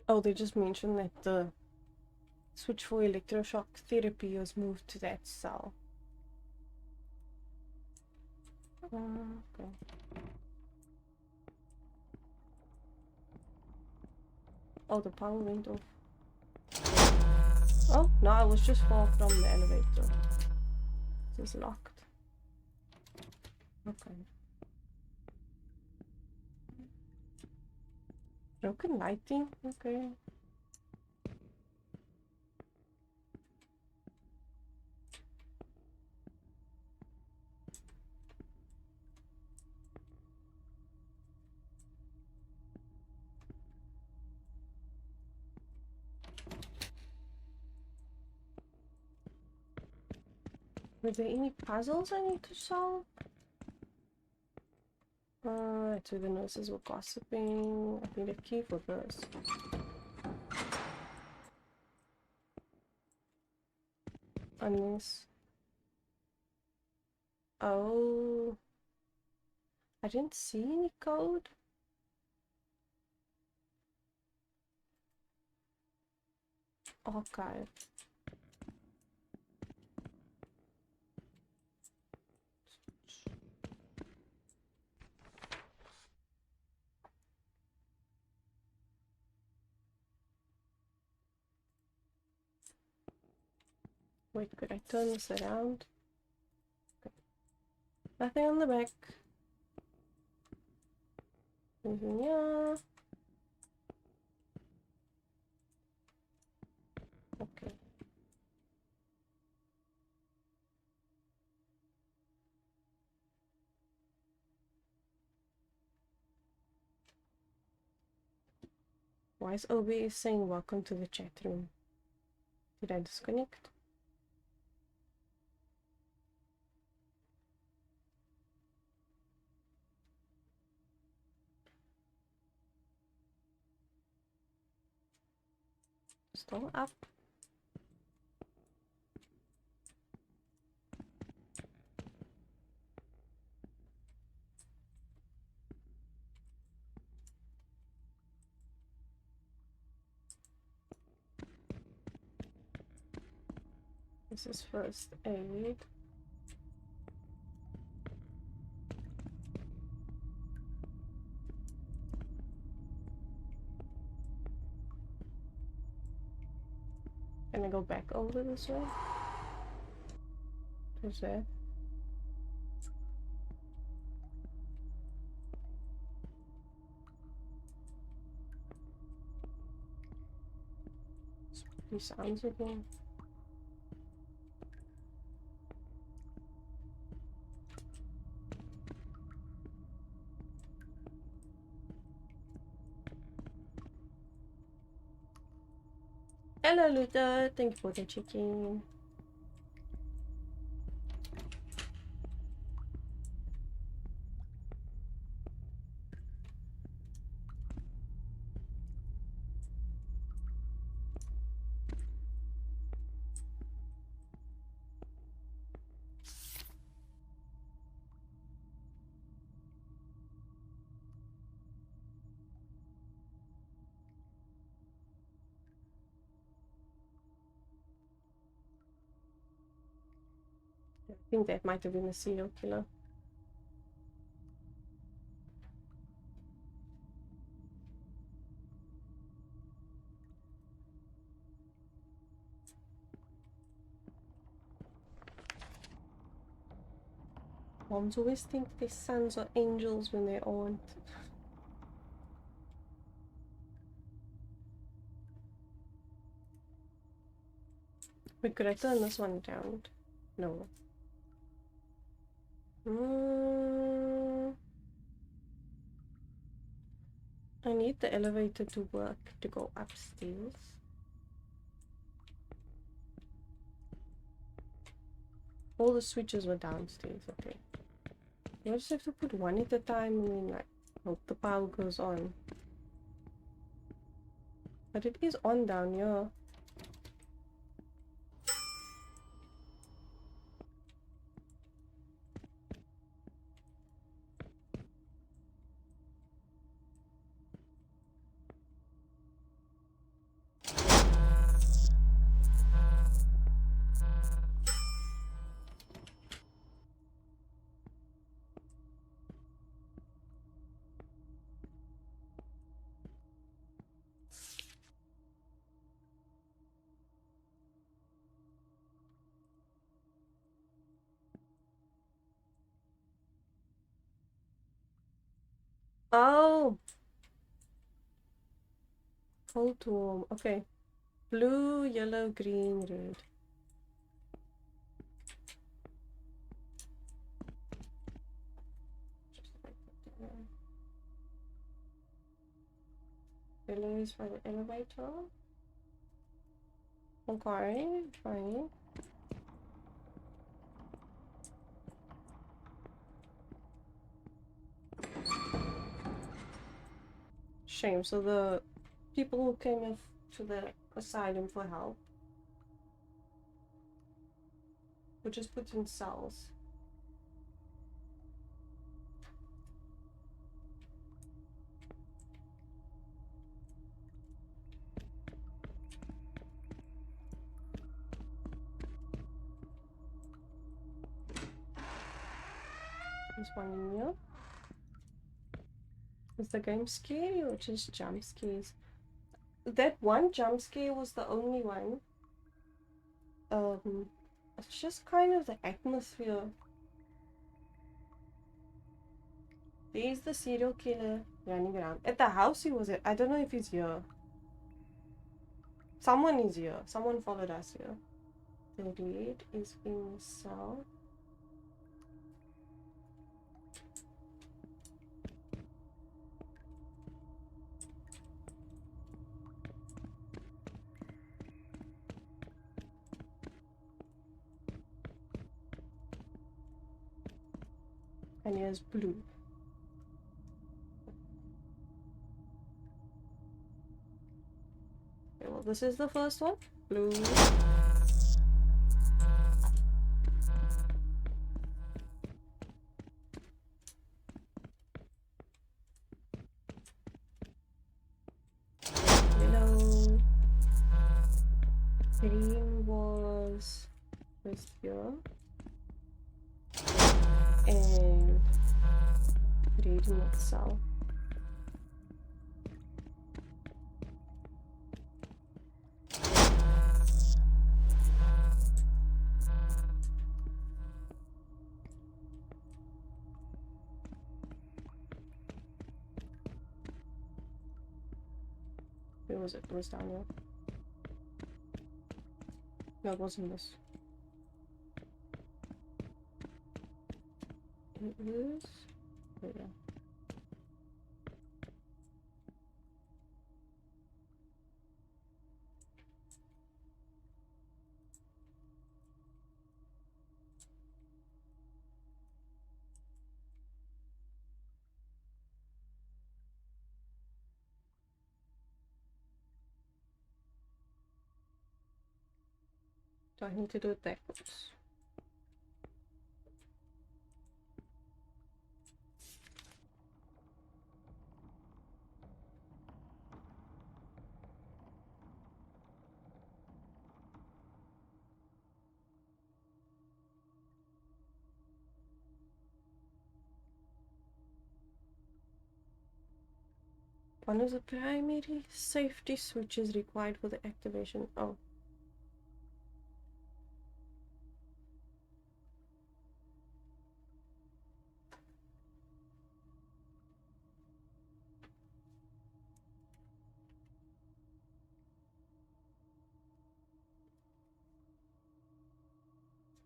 Oh, they just mentioned that the switch for electroshock therapy was moved to that cell. Okay. Oh, the power went off. Oh, no, I was just far from the elevator. This is locked. Okay. Broken lighting? Okay. Were there any puzzles I need to solve? That's where the nurses were gossiping. I need a key for this. Unless... Oh... I didn't see any code. Archive. Wait, could I turn this around? Okay. Nothing on the back. Yeah. Okay. Why is OBS saying welcome to the chat room? Did I disconnect? Still up. This is first aid. Can I go back over this way? What's that? Spooky sounds again. Hello Luther, thank you for the chicken. I think that might have been a serial killer. Moms always think their sons are angels when they aren't. Wait, could I turn this one down? No. I need the elevator to work to go upstairs. All the switches were downstairs, okay. You just have to put one at a time and then like hope the power goes on. But it is on down here. Oh! Cold warm. Okay. Blue, yellow, green, red. Yellow is for the elevator. Okay, fine. Shame. So the people who came in to the asylum for help were just put in cells. There's one in here. Is the game scary or just jump scares? That one jump scare was the only one. It's just kind of the atmosphere. There's the serial killer running around. At the house he was at. I don't know if he's here. Someone is here. Someone followed us here. The red is in the cell. And here's blue. Okay, well, this is the first one. Blue. Yellow. Green was just here. And red in itself. Where was it? It was down here. No, it wasn't this. It is... Oh, yeah. Do I need to do it backwards? One of the primary safety switches required for the activation. Oh.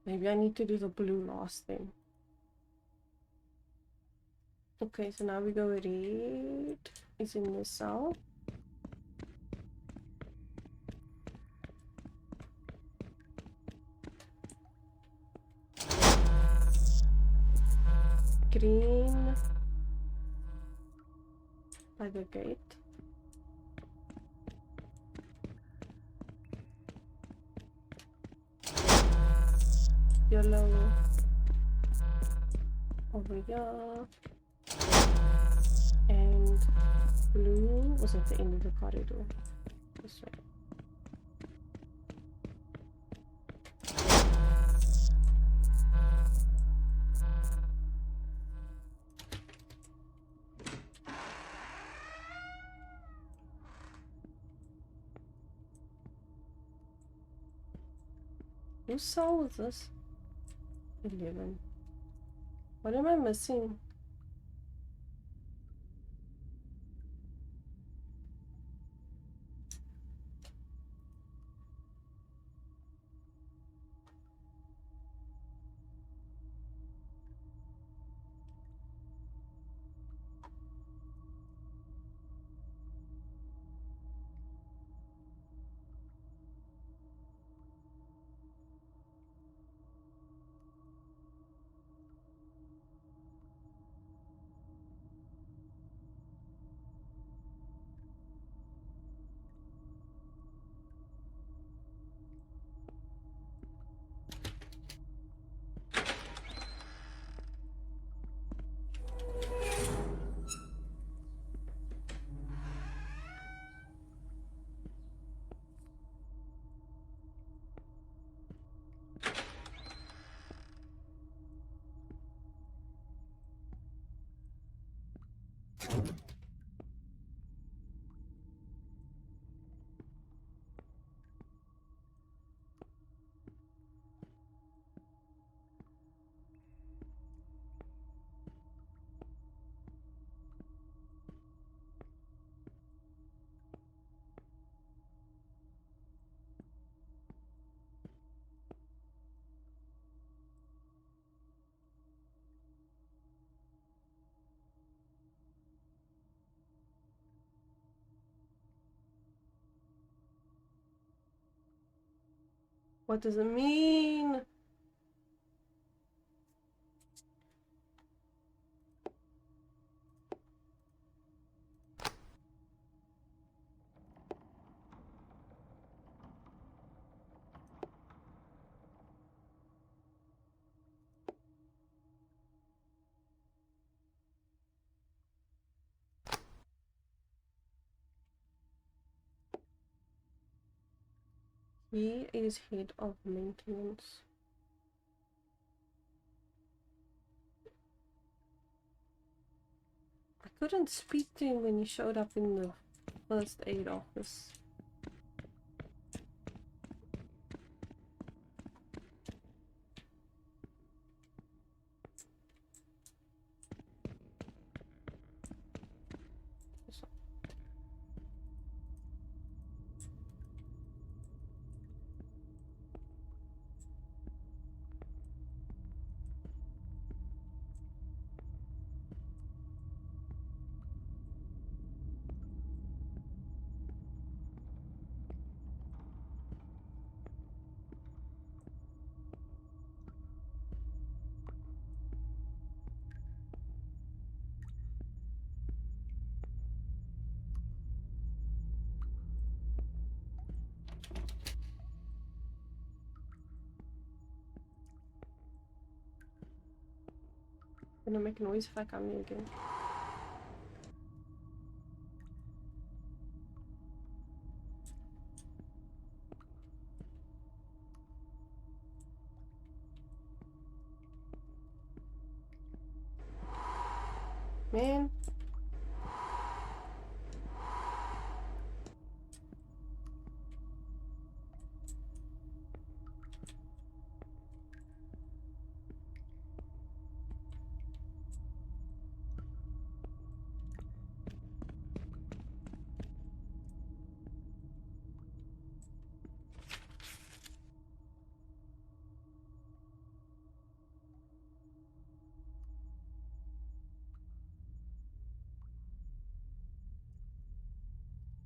Maybe I need to do the blue last thing. Okay, so now we go red is in the cell. Green by the gate. Yellow over here. And blue was at the end of the corridor. This way. Whose cell was this? 11. What am I missing? What does it mean? He is head of maintenance. I couldn't speak to him when he showed up in the first aid office. gonna make a noise if I come here again. Man.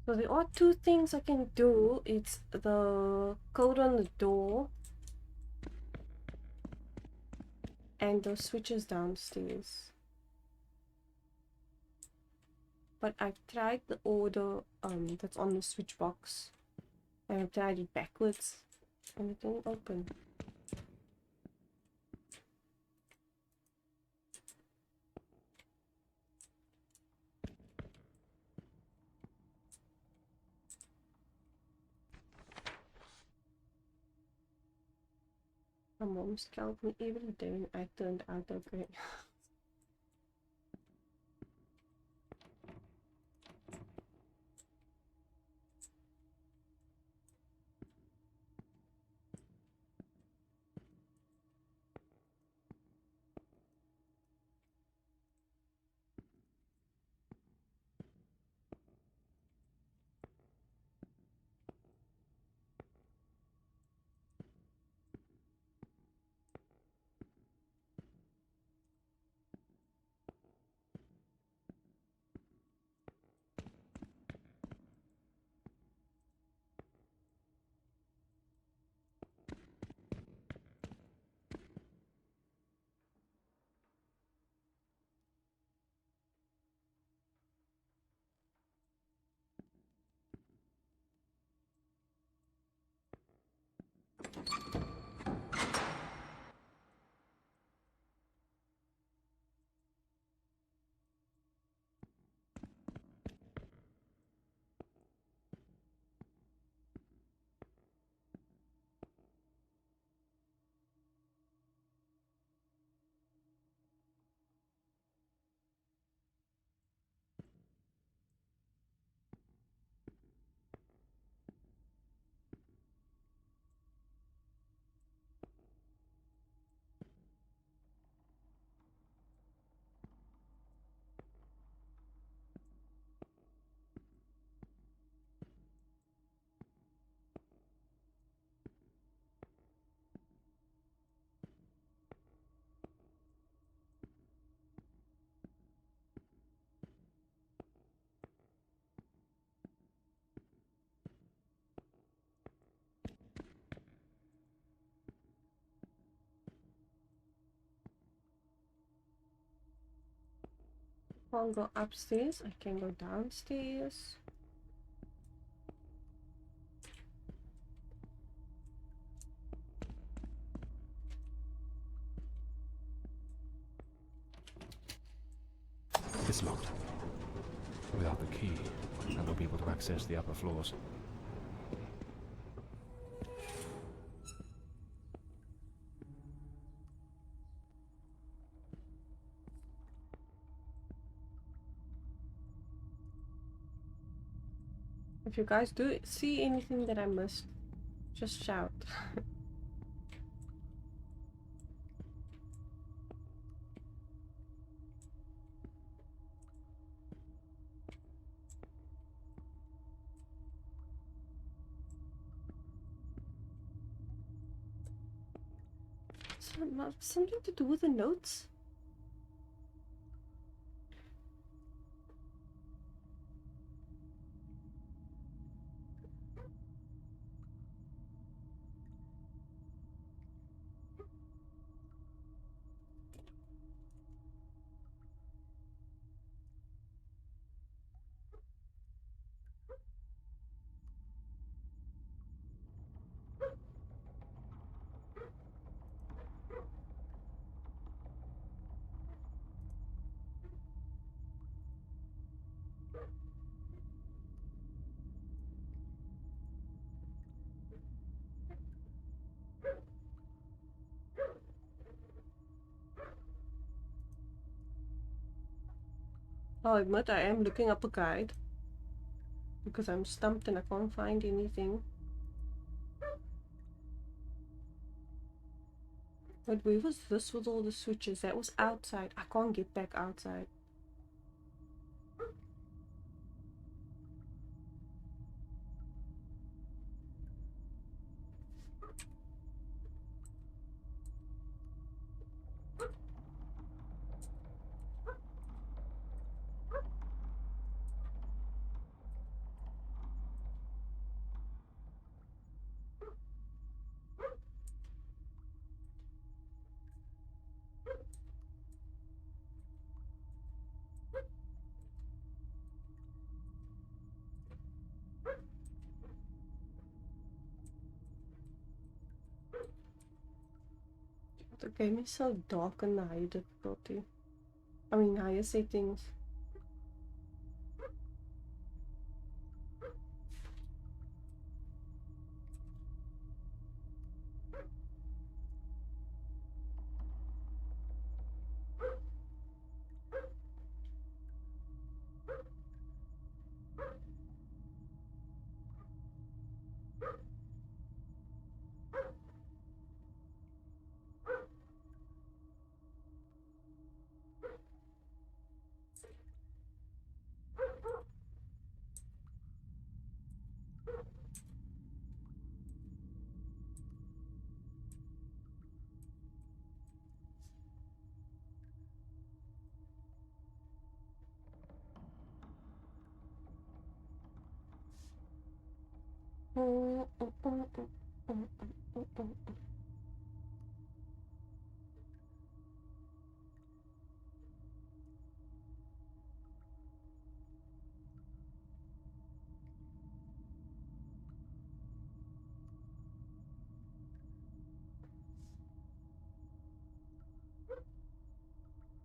So there are two things I can do. It's the code on the door and those switches downstairs. But I've tried the order that's on the switch box. And I've tried it backwards and it didn't open. My mom told me every day and I turned out okay. I can't go upstairs, I can go downstairs. It's locked. Without the key, I won't be able to access the upper floors. If you guys do see anything that I missed, just shout. Something to do with the notes? I'll admit I am looking up a guide because I'm stumped and I can't find anything. But where was this with all the switches? That was outside. I can't get back outside. The game is so dark on the higher difficulty. I mean higher settings.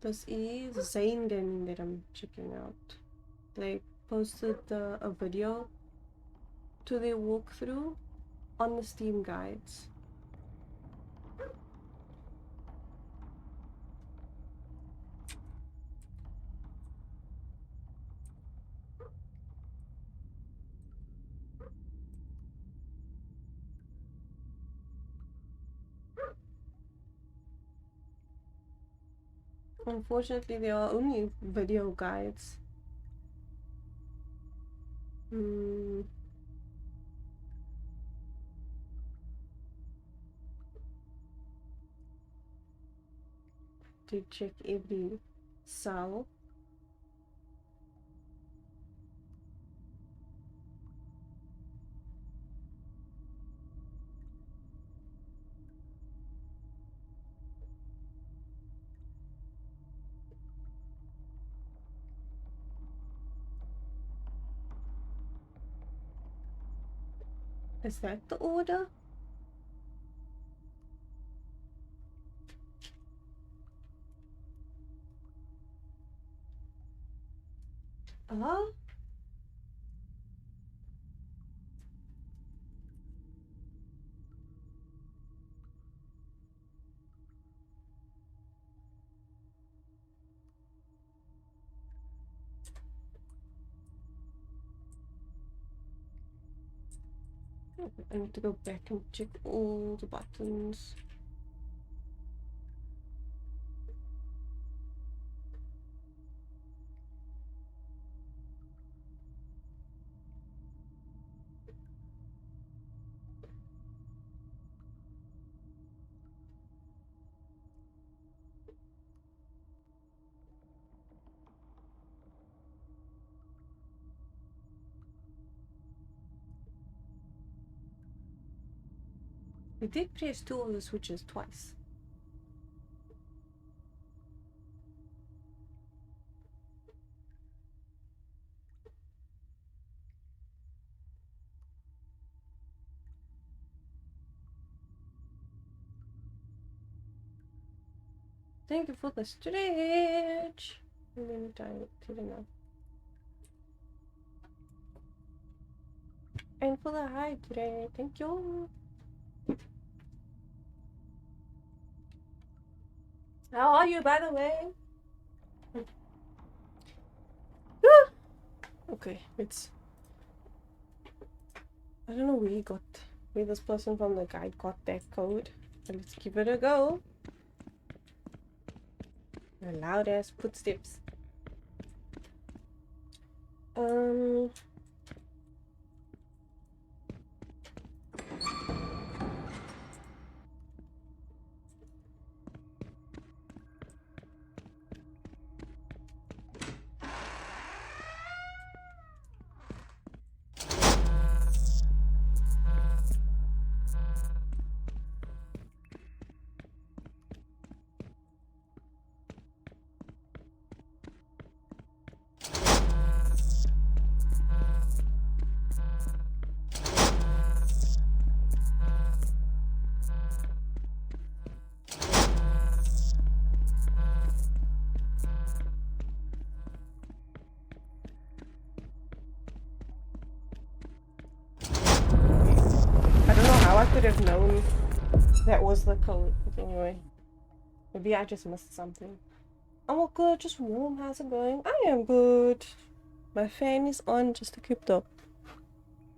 This is Zane Gaming that I'm checking out. They posted a video to their walkthrough on the Steam guides. Unfortunately, there are only video guides. To check every cell. Is that the order? Uh-huh. I need to go back and check all the buttons. We did press two of the switches twice. Thank you for the stretch. And then did enough. And for the hydrate, thank you. How are you, by the way? Okay, it's... I don't know where this person from the guide got that code. But let's give it a go. Loud ass footsteps. I could have known that was the code. But anyway, maybe I just missed something. I'm all good, just warm. How's it going? I am good. My fan is on just to keep the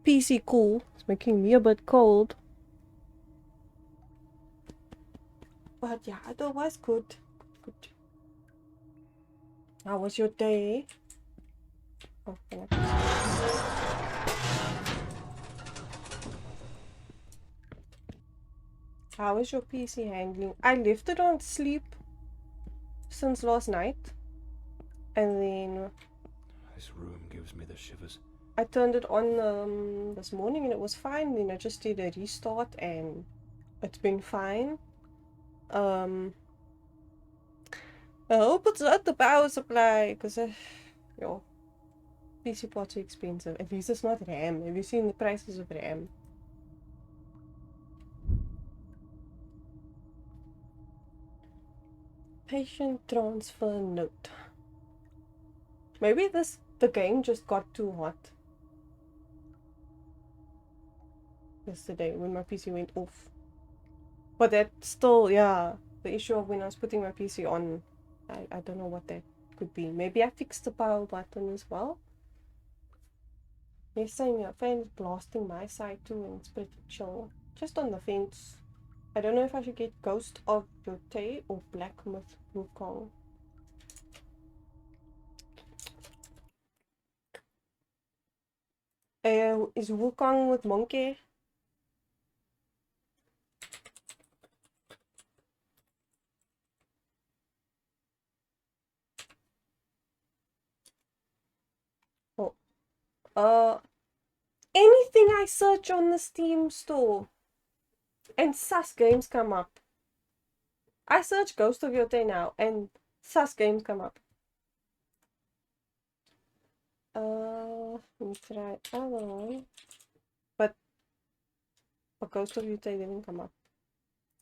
PC cool. It's making me a bit cold. But yeah, otherwise good. Good. How was your day? Oh, how is your PC handling? I left it on sleep since last night. And then This room gives me the shivers. I turned it on this morning and it was fine. Then I just did a restart and it's been fine. I hope it's not the power supply because yo, PC parts are expensive. At least it's not RAM. Have you seen the prices of RAM? Patient transfer note. Maybe the game just got too hot yesterday when my PC went off. But that's still, yeah, the issue of when I was putting my PC on. I don't know what that could be. Maybe I fixed the power button as well. Yes, same here. Fan's blasting my side too and it's pretty chill. Just on the fence. I don't know if I should get Ghost of Yote or Black Myth Wukong. Is Wukong with Monkey? Oh. Anything I search on the Steam store and sus games come up. I search Ghost of Yote now and sus games come up. Let me try other one. But Ghost of Yote didn't come up.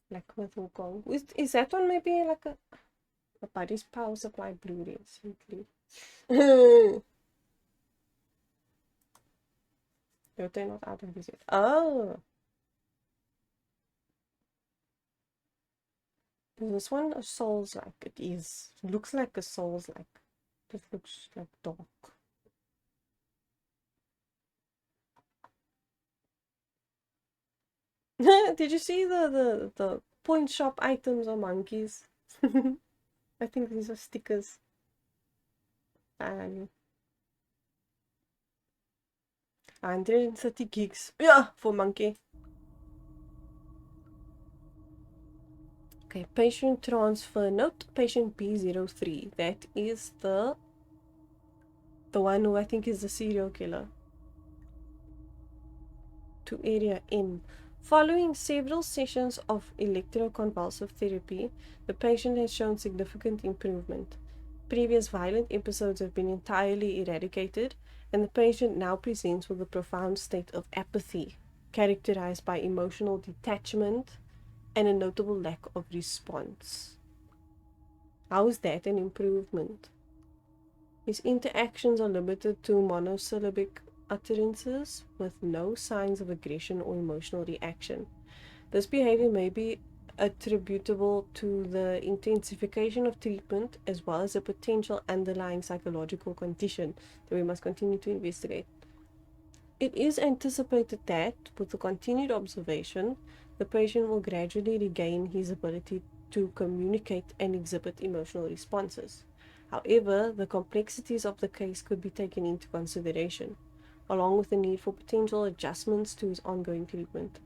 Like with Wukong. Is that one maybe like a buddy's power supply Blu-ray simply? Yote not out of this yet. Oh. Is this one a Souls-like? It is. It looks like a Souls-like. It looks like dark. Did you see the point shop items are monkeys? I think these are stickers. 130 gigs. Yeah, for monkey. Okay, patient transfer note, patient B03. That is the one who I think is the serial killer. To area M. Following several sessions of electroconvulsive therapy, the patient has shown significant improvement. Previous violent episodes have been entirely eradicated, and the patient now presents with a profound state of apathy, characterized by emotional detachment and a notable lack of response. How is that an improvement? His interactions are limited to monosyllabic utterances with no signs of aggression or emotional reaction. This behavior may be attributable to the intensification of treatment as well as a potential underlying psychological condition that we must continue to investigate. It is anticipated that, with the continued observation, the patient will gradually regain his ability to communicate and exhibit emotional responses. However, the complexities of the case could be taken into consideration, along with the need for potential adjustments to his ongoing treatment.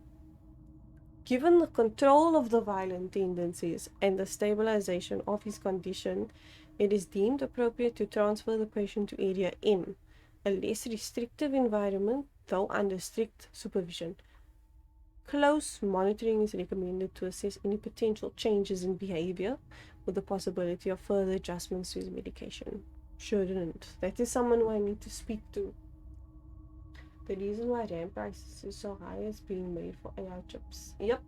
Given the control of the violent tendencies and the stabilization of his condition, it is deemed appropriate to transfer the patient to Area M, a less restrictive environment, though under strict supervision. Close monitoring is recommended to assess any potential changes in behavior, with the possibility of further adjustments to his medication. Shouldn't. That is someone who I need to speak to. The reason why RAM prices is so high is being made for AI chips. Yep.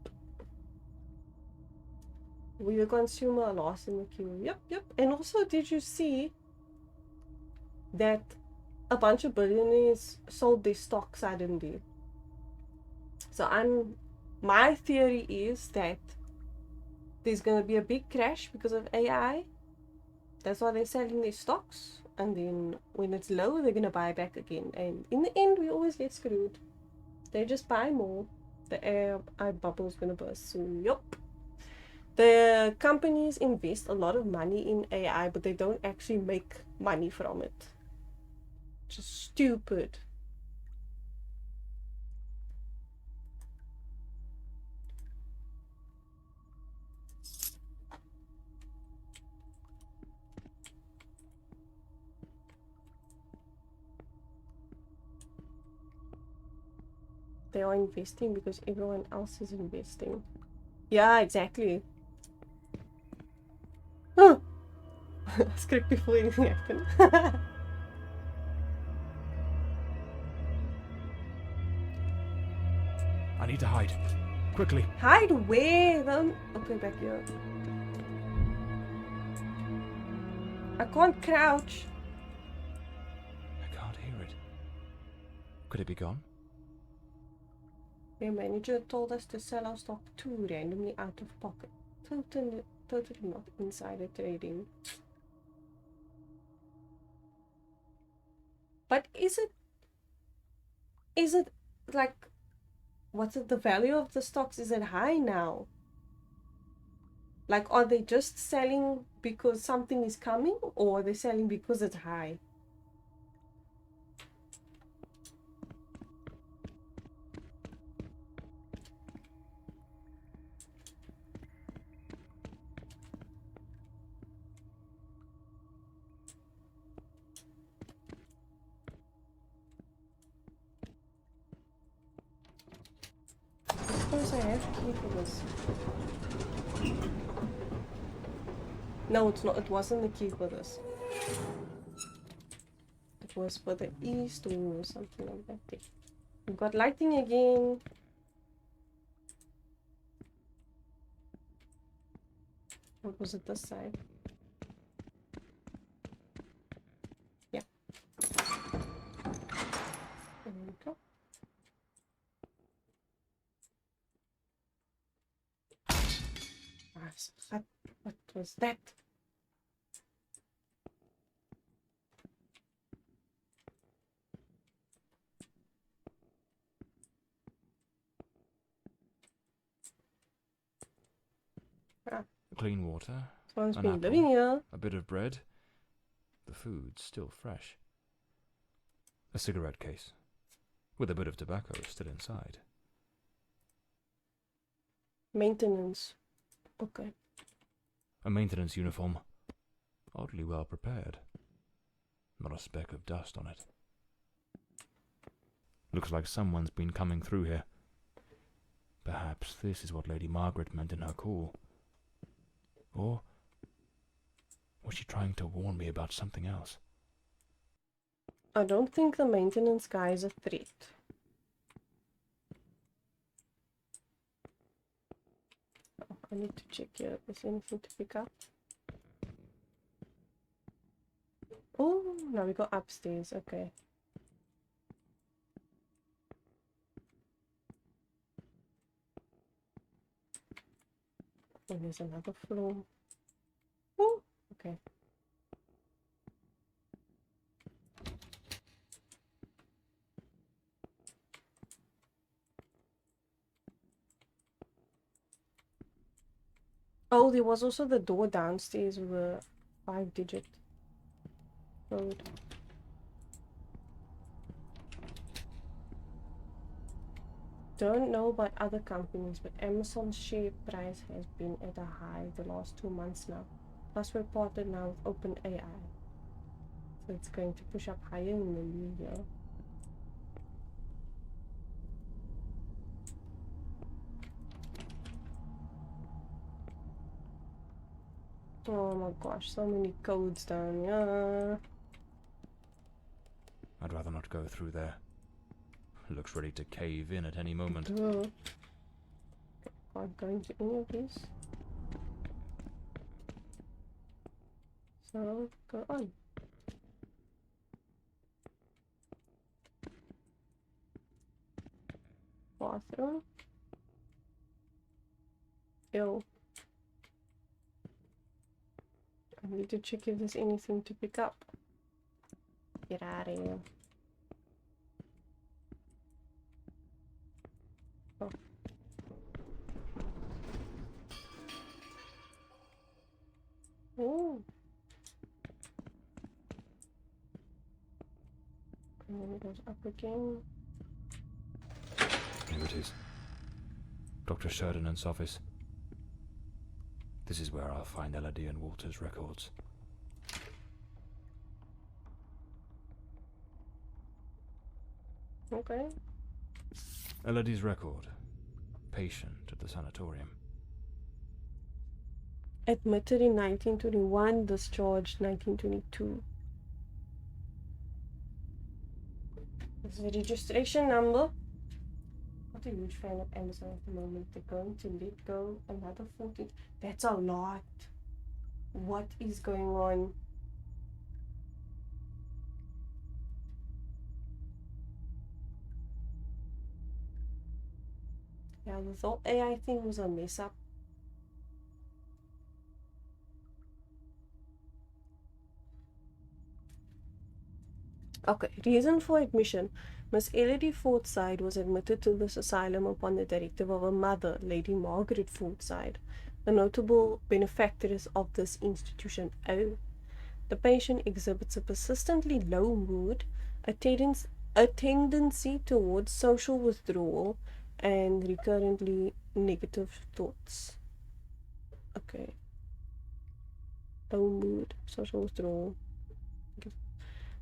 We the consumer are lost in the queue. Yep. And also, did you see that a bunch of billionaires sold their stock suddenly? So my theory is that there's gonna be a big crash because of AI. That's why they're selling their stocks, and then when it's low, they're gonna buy back again. And in the end, we always get screwed. They just buy more. The AI bubble's gonna burst soon. Yup. The companies invest a lot of money in AI, but they don't actually make money from it. Just stupid. They are investing because everyone else is investing. Yeah, exactly. Huh. Script before anything happened. I need to hide. Quickly. Hide where? Okay, back here. I can't crouch. I can't hear it. Could it be gone? Their manager told us to sell our stock too randomly out of pocket. Totally not insider trading. But is it like, what's it, the value of the stocks, is it high now? Like, are they just selling because something is coming, or are they selling because it's high? I suppose I have to key for this. No, it's not. It wasn't the key for this. It was for the east or something like that. We've got lighting again. What was it this side? Yeah. There we go. What was that? Clean water. Someone's an been apple, living here. A bit of bread. The food's still fresh. A cigarette case, with a bit of tobacco still inside. Maintenance. Okay. A maintenance uniform. Oddly well prepared. Not a speck of dust on it. Looks like someone's been coming through here. Perhaps this is what Lady Margaret meant in her call. Or was she trying to warn me about something else? I don't think the maintenance guy is a threat. Oh, I need to check here if there's anything to pick up. Oh, now we go upstairs. Okay. Oh, there's another floor. Oh, okay. Oh, there was also the door downstairs with a 5-digit code. Don't know about other companies, but Amazon's share price has been at a high the last 2 months now. Plus we're partnered now with OpenAI. So it's going to push up higher in the new year. Oh my gosh, so many codes down here. I'd rather not go through there. Looks ready to cave in at any moment. Can't go into any of these. So, go on. Bathroom. Ew. I need to check if there's anything to pick up. Get out of here. Oh. Ooh. And then it goes up again. Here it is. Dr. Sheridan's office. This is where I'll find Elodie and Walter's records. Okay. Elodie's record. Patient at the sanatorium. Admitted in 1921, discharged 1922. This is the registration number. Not a huge fan of Amazon at the moment. They're going to let go another 40. That's a lot. What is going on? Yeah, this whole AI thing was a mess up. Okay, reason for admission. Miss Elodie Forsyth was admitted to this asylum upon the directive of her mother, Lady Margaret Forsyth, a notable benefactress of this institution. Oh. The patient exhibits a persistently low mood, a tendency towards social withdrawal, and recurrently negative thoughts. Okay. Low mood, social withdrawal. Okay.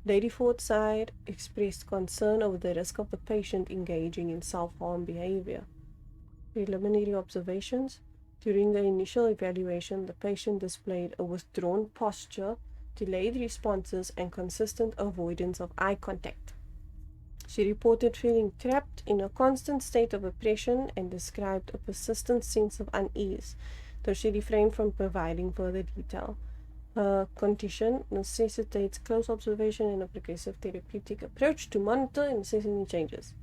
Lady Forsyth expressed concern over the risk of the patient engaging in self-harm behavior. Preliminary observations. During the initial evaluation, the patient displayed a withdrawn posture, delayed responses, and consistent avoidance of eye contact. She reported feeling trapped in a constant state of oppression and described a persistent sense of unease, though she refrained from providing further detail. Her condition necessitates close observation and a progressive therapeutic approach to monitor and assess any changes.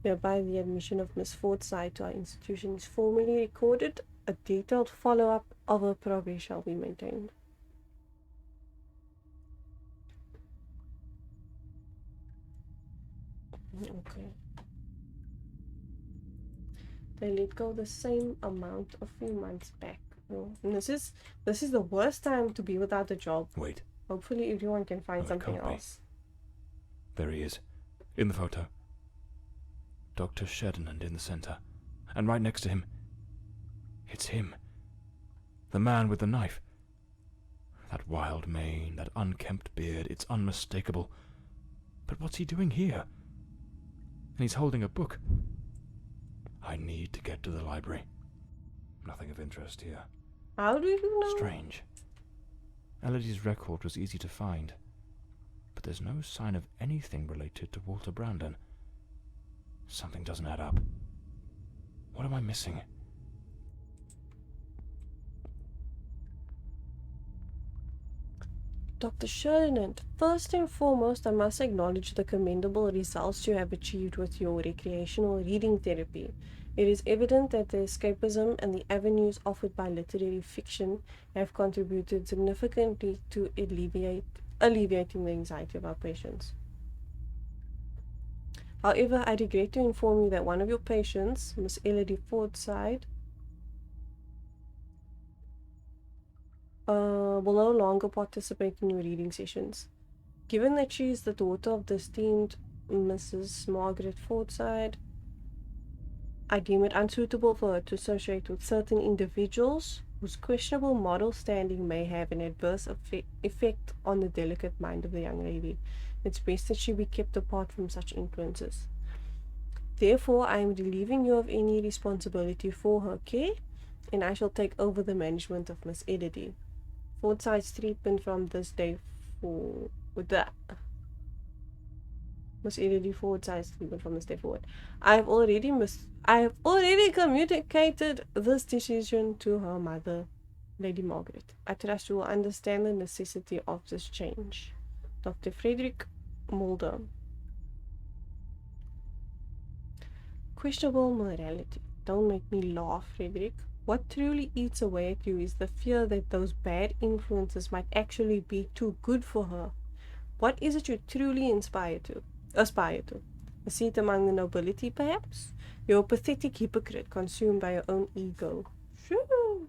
Whereby the admission of Miss Forsyth to our institution is formally recorded, a detailed follow-up of her progress shall be maintained. Okay. They let go the same amount a few months back. Oh, and this is the worst time to be without a job. Wait. Hopefully everyone can find something else. There he is, in the photo. Dr. Sheridan in the center. And right next to him, it's him. The man with the knife. That wild mane, that unkempt beard, it's unmistakable. But what's he doing here? And he's holding a book. I need to get to the library. Nothing of interest here. How do you know? Strange. Elodie's record was easy to find, but there's no sign of anything related to Walter Brandon. Something doesn't add up. What am I missing? Dr. Shernand, first and foremost, I must acknowledge the commendable results you have achieved with your recreational reading therapy. It is evident that the escapism and the avenues offered by literary fiction have contributed significantly to alleviating the anxiety of our patients. However, I regret to inform you that one of your patients, Miss Elodie Fordside, will no longer participate in your reading sessions. Given that she is the daughter of the esteemed Mrs. Margaret Fordside, I deem it unsuitable for her to associate with certain individuals whose questionable moral standing may have an adverse effect on the delicate mind of the young lady. It's best that she be kept apart from such influences. Therefore, I am relieving you of any responsibility for her care, and I shall take over the management of Miss Elodie Fordside's treatment from this day forward. Miss Elodie Fordside's treatment from this day forward. I have already communicated this decision to her mother, Lady Margaret. I trust you will understand the necessity of this change. Dr. Frederick Mulder. Questionable morality. Don't make me laugh, Frederick. What truly eats away at you is the fear that those bad influences might actually be too good for her. What is it you truly aspire to? A seat among the nobility, perhaps? You're a pathetic hypocrite consumed by your own ego. Shoo!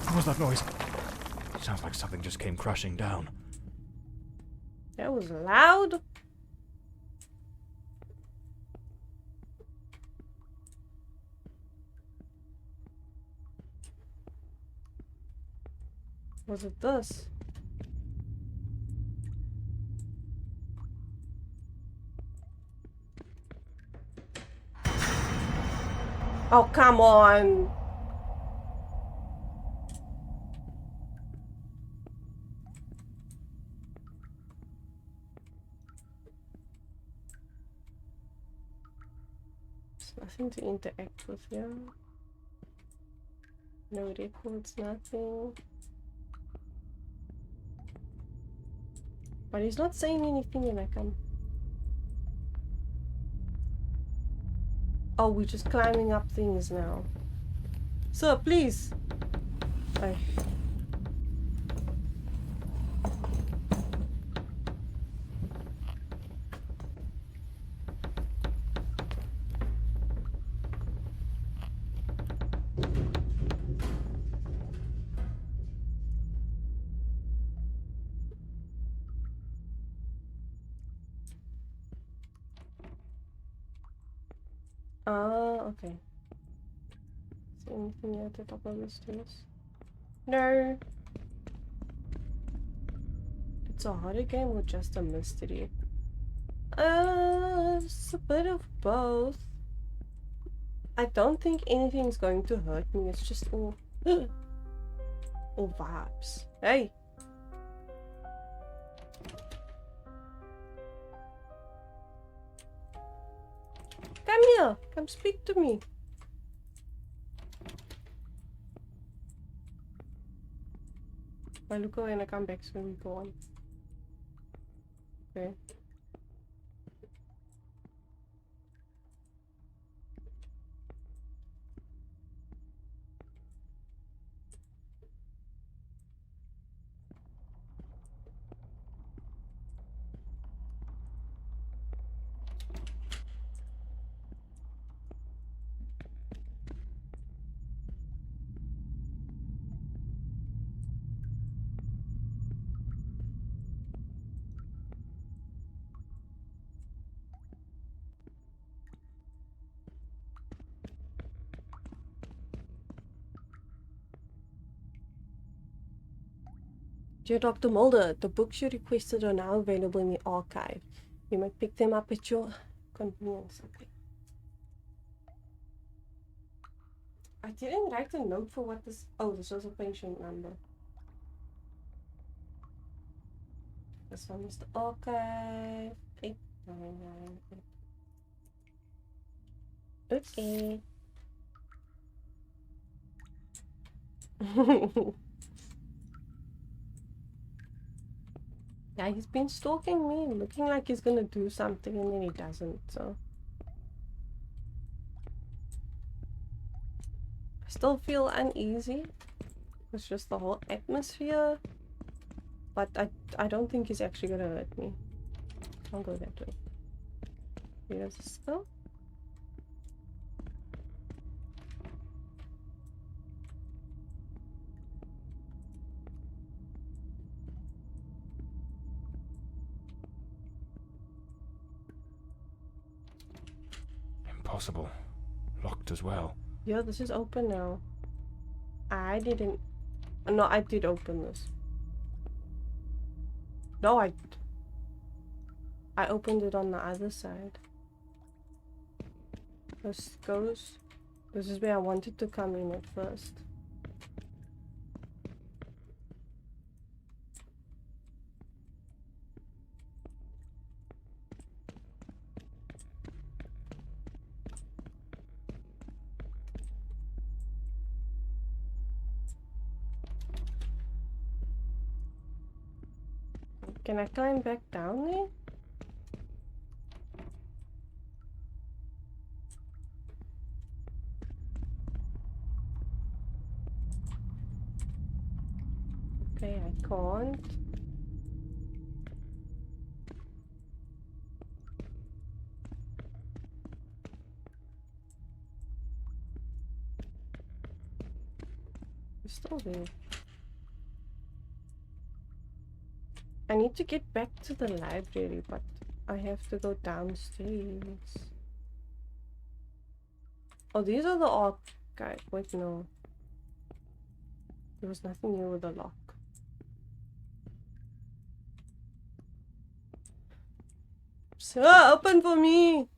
What was that noise? Sounds like something just came crashing down. That was loud. Was it this? Oh, come on. There's nothing to interact with here. No records, nothing. But he's not saying anything when I come. Oh, we're just climbing up things now. Sir, please. Ay. Okay. Is there anything here at the top of the stairs? No. It's a horror game or just a mystery? It's a bit of both. I don't think anything's going to hurt me. It's just all vibes. Hey. Come here. Come speak to me. I look away and I come back so we go on. Okay. Dear Dr. Mulder, the books you requested are now available in the archive. You may pick them up at your convenience. Okay. I didn't write a note for what this... Oh, this was a patient number. This one is the archive. 8998. Okay. Yeah, he's been stalking me, looking like he's gonna do something and then he doesn't, so. I still feel uneasy. It's just the whole atmosphere. But I don't think he's actually gonna hurt me. I'll go that way. Here's the skull. Impossible. Locked as well. Yeah, this is open now. I didn't... No, I did open this. No, I opened it on the other side. This goes... This is where I wanted to come in at first. Can I climb back down there? Okay, I can't. It's still there. I need to get back to the library, but I have to go downstairs. Oh, these are the archive. Wait, no. There was nothing here with a lock. Sir, open for me!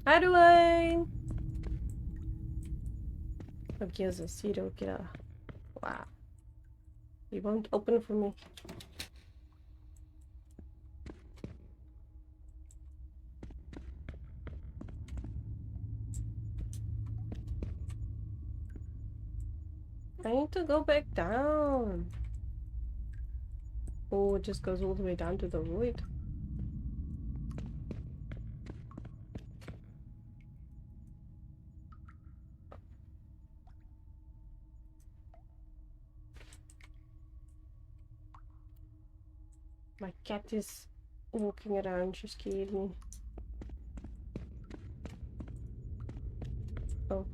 How do I... Okay, here's a serial killer. Wow. He won't open for me. I need to go back down. Oh, it just goes all the way down to the void. My cat is walking around, she scared me. Oh.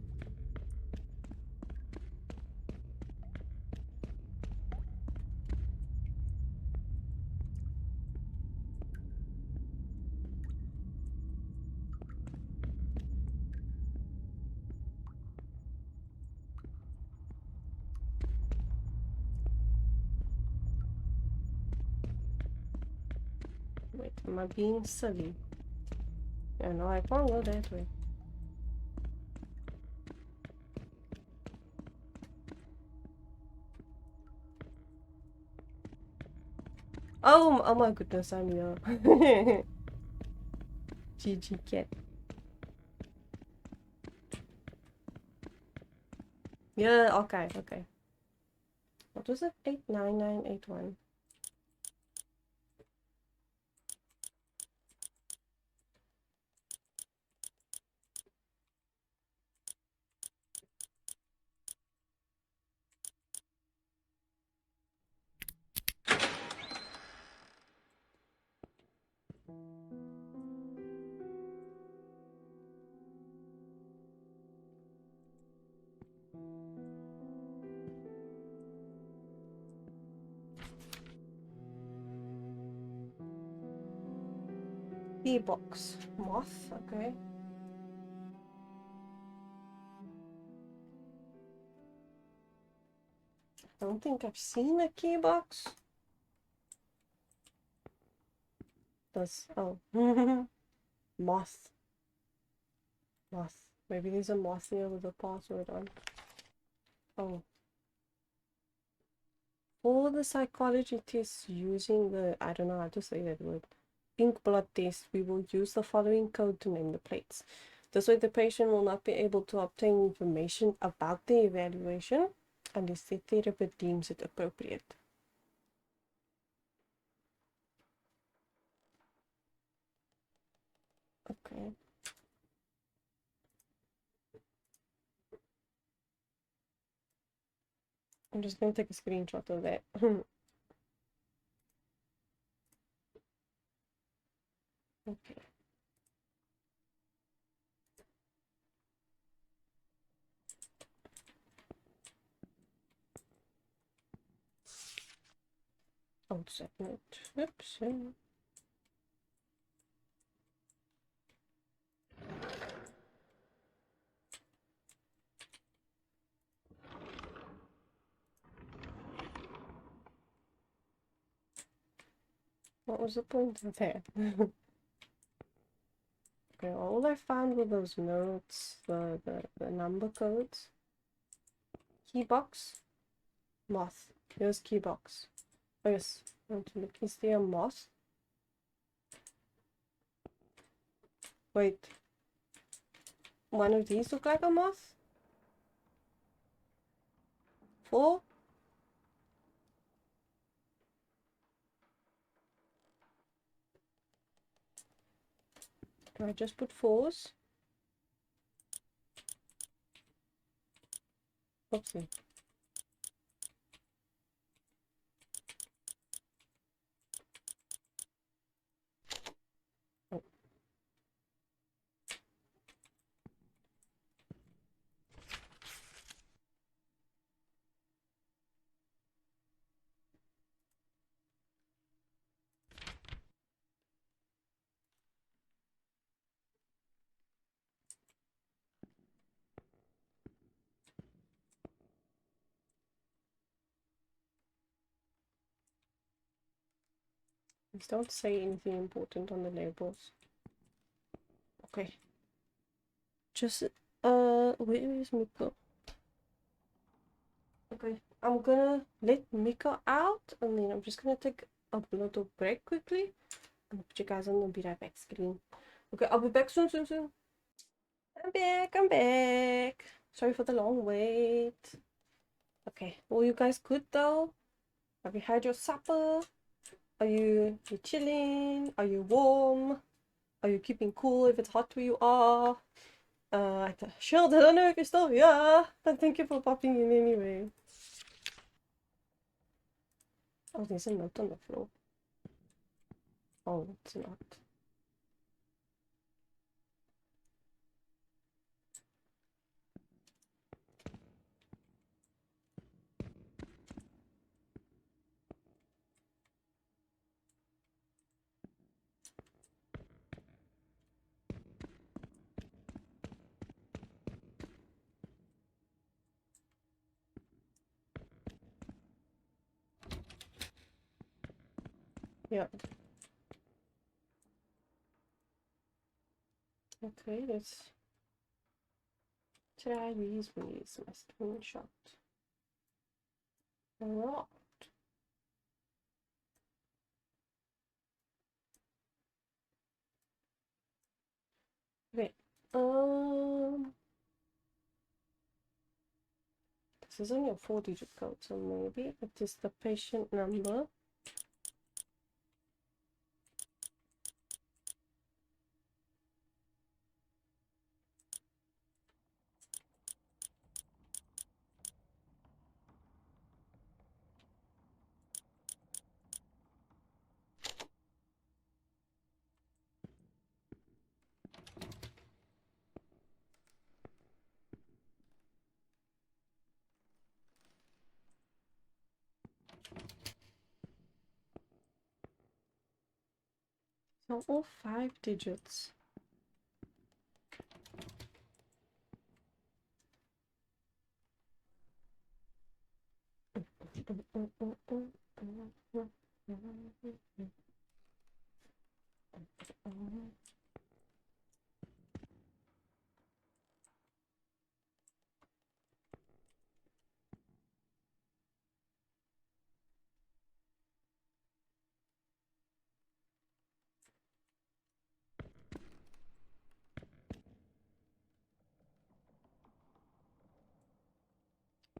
Wait, am I being silly? Yeah, no, I can't go that way. Oh my goodness, I'm here. GG cat. Yeah, okay, okay. What was it? 89981. Key box. Moth, okay. I don't think I've seen a key box. Oh. Moth. Moth. Maybe there's a moth here with a password on. Oh. For the psychology test using the, I don't know how to say that word, ink blood test, we will use the following code to name the plates. This way the patient will not be able to obtain information about the evaluation unless the therapist deems it appropriate. Okay. I'm just going to take a screenshot of that. Okay. Oh, second. Oops. What was the point of that? Okay, all I found were those notes, the number codes. Key box. Moth. Here's key box. Oh yes. I want to look. Is there a moth? Wait. One of these look like a moth? 4? Do I just put 4s? Oopsie. Oh. Please don't say anything important on the labels. Okay. Just, where is Miko? Okay, I'm gonna let Miko out and then I'm just gonna take a little break quickly and put you guys on the Be Right Back screen. Okay, I'll be back soon. I'm back. Sorry for the long wait. Okay, well, you guys good though? Have you had your supper? Are you chilling? Are you warm? Are you keeping cool if it's hot where you are? Shield, I don't know if you're still here, but thank you for popping in anyway. Oh, there's a note on the floor. Oh, it's not. Yeah. Okay, let's try these with my screenshot. Alright. Okay. This is only a 4-digit code, so maybe it is the patient number. So all 5 digits.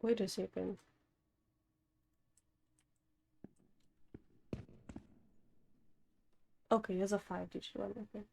Wait a second. Okay, here's a 5-digit one. Okay.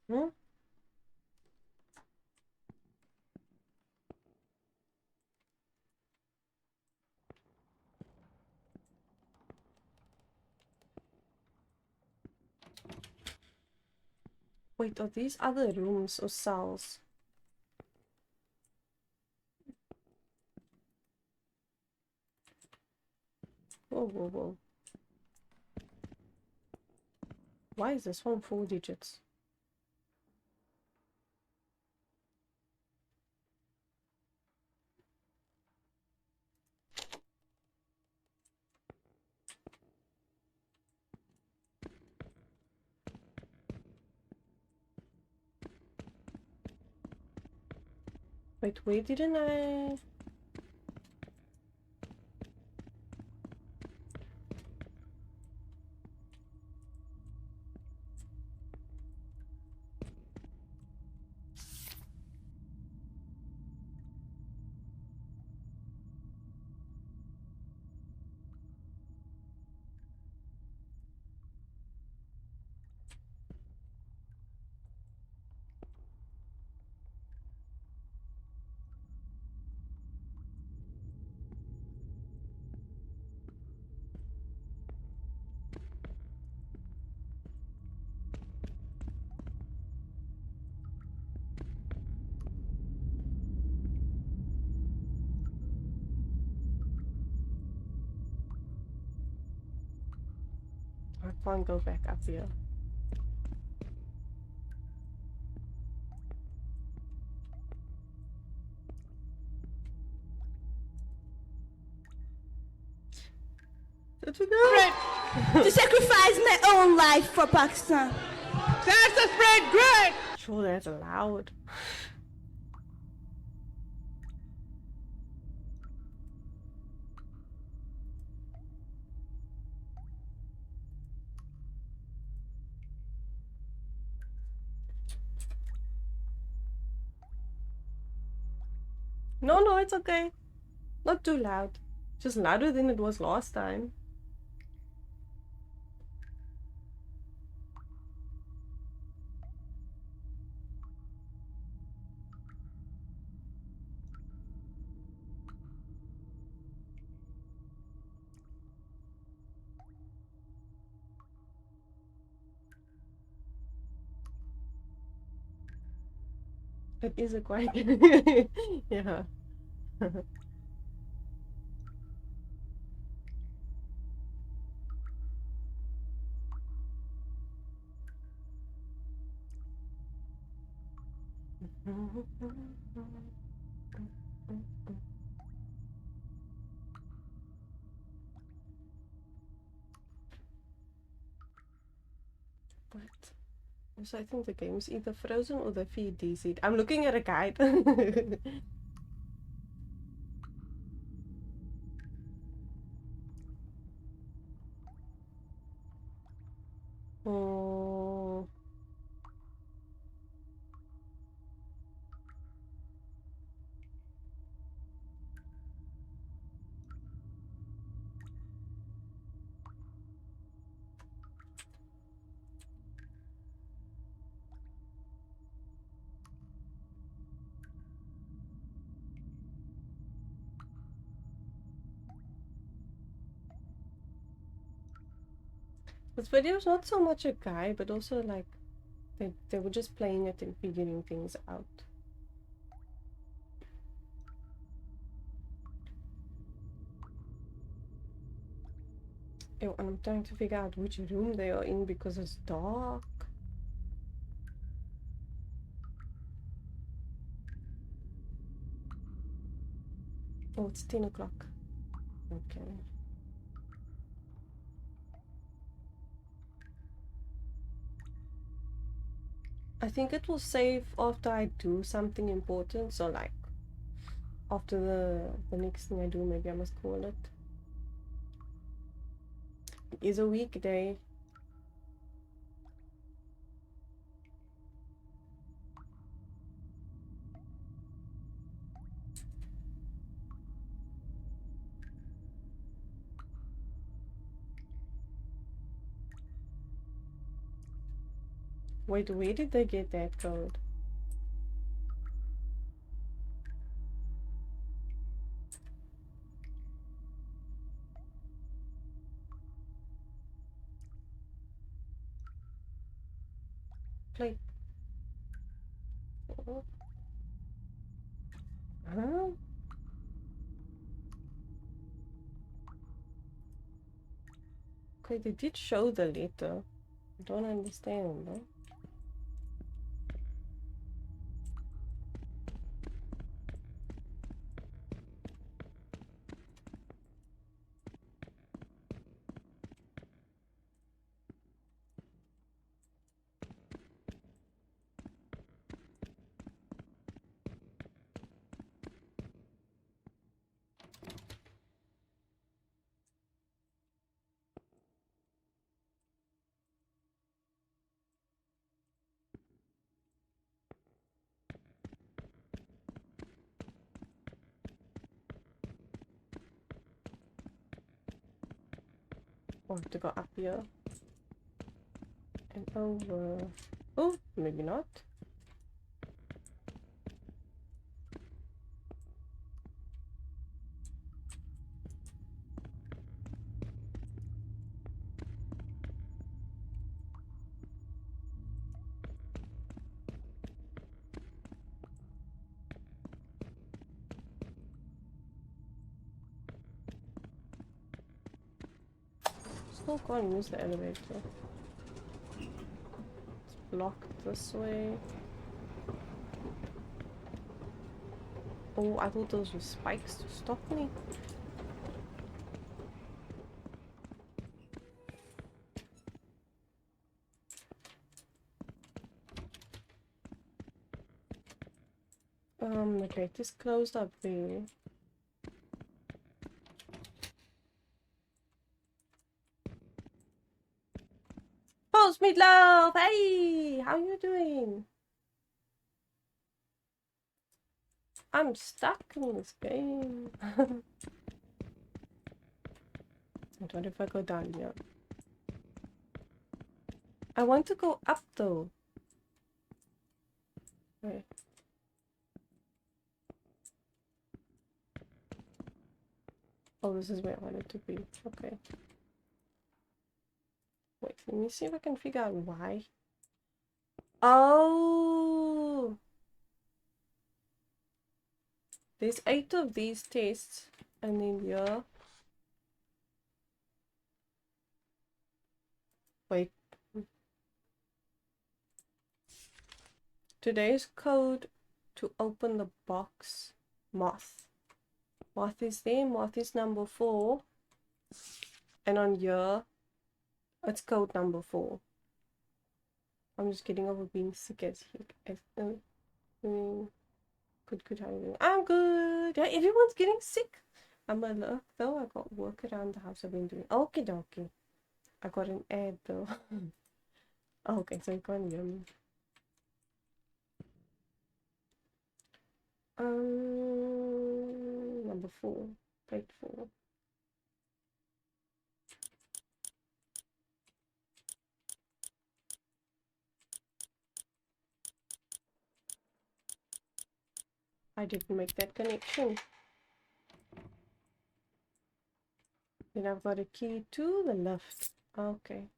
Hmm? Wait, are these other rooms or cells? Whoa, whoa, whoa. Why is this one 4 digits? Wait, where didn't I... I can't go back up here. To sacrifice my own life for Pakistan. That's the spread good. Sure, that's loud. No, no, it's okay. Not too loud. Just louder than it was last time. It is a quiet. Yeah. What? So I think the game is either frozen or the feed DC'd. I'm looking at a guide. Oh. This video is not so much a guide, but also like they were just playing it and figuring things out. Ew, and I'm trying to figure out which room they are in because it's dark. Oh, it's 10 o'clock. Okay. I think it will save after I do something important, so like after the next thing I do, maybe I must call it. It is a weekday. Wait, where did they get that code? Play. Oh. Huh? Okay, they did show the letter. I don't understand, though. I have to go up here and over. Oh, maybe not. Still can't use the elevator. It's blocked this way. Oh, I thought those were spikes to stop me. The gate is closed up there. Post Meatloaf! Hey! How you doing? I'm stuck in this game. What if I go down here? I want to go up though. Wait. Oh, this is where I wanted to be. Okay. Wait, let me see if I can figure out why. Oh! There's 8 of these tests, and then here. Wait. Today's code to open the box. Moth. Moth is there. Moth is number 4. And on here, it's code number 4. I'm just getting over being sick as heck. Good. How are you doing? I'm good. Yeah, everyone's getting sick. I'm alert though. I got work around the house. I've been doing. Okay, dokie. I got an ad though. Oh, okay, so you can't hear me. Number 4, page 4. I didn't make that connection. Then I've got a key to the left. Okay.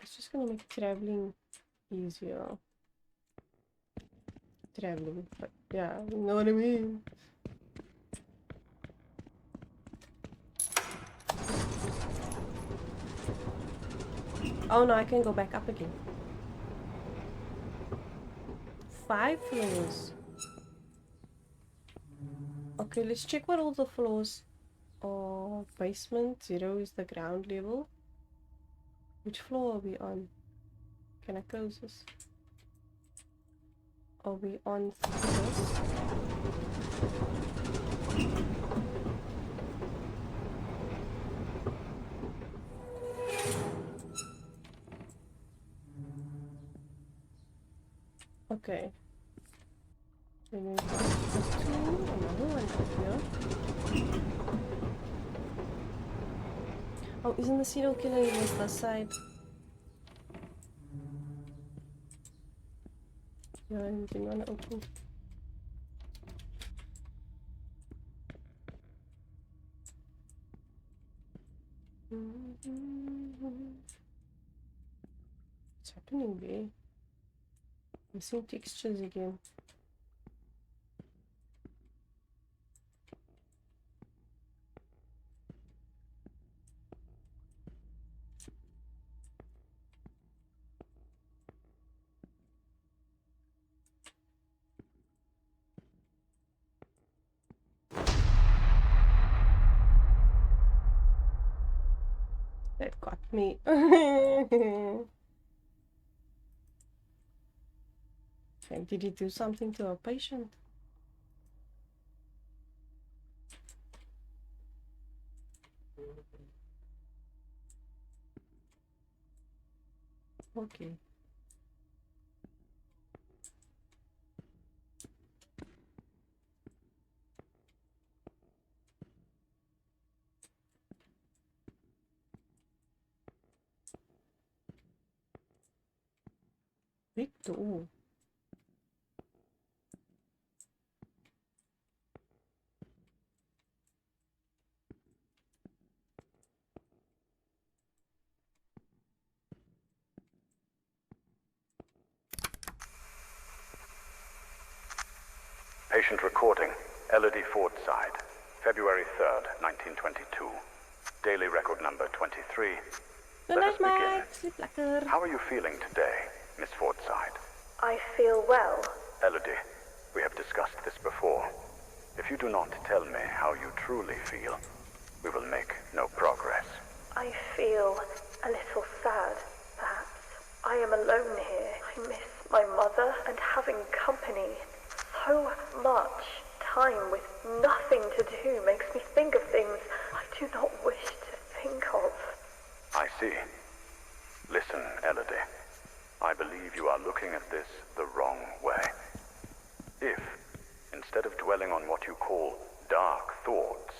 It's just gonna make traveling easier. Traveling, but yeah, you know what I mean. Oh no, I can go back up again. 5 floors. Okay, let's check what all the floors are. Basement, 0 is the ground level. Which floor are we on? Can I close this? Are we on this? Okay. Then we've got the 2, another one up here. Oh, isn't the serial killer on this side? Yeah, I didn't want to open. What's happening there? I'm seeing textures again. That got me. Okay, did he do something to a patient? Okay. Big door. Patient recording, Elodie Fordside, February 3rd, 1922. Daily record number 23. Good Let us night, begin. Mike. Sleep lekker. How are you feeling today, Miss Fordside? I feel well. Elodie, we have discussed this before. If you do not tell me how you truly feel, we will make no progress. I feel a little sad, perhaps. I am alone here. I miss my mother and having company. So much time with nothing to do makes me think of things I do not wish to think of. I see. Listen, Elodie. I believe you are looking at this the wrong way. If, instead of dwelling on what you call dark thoughts,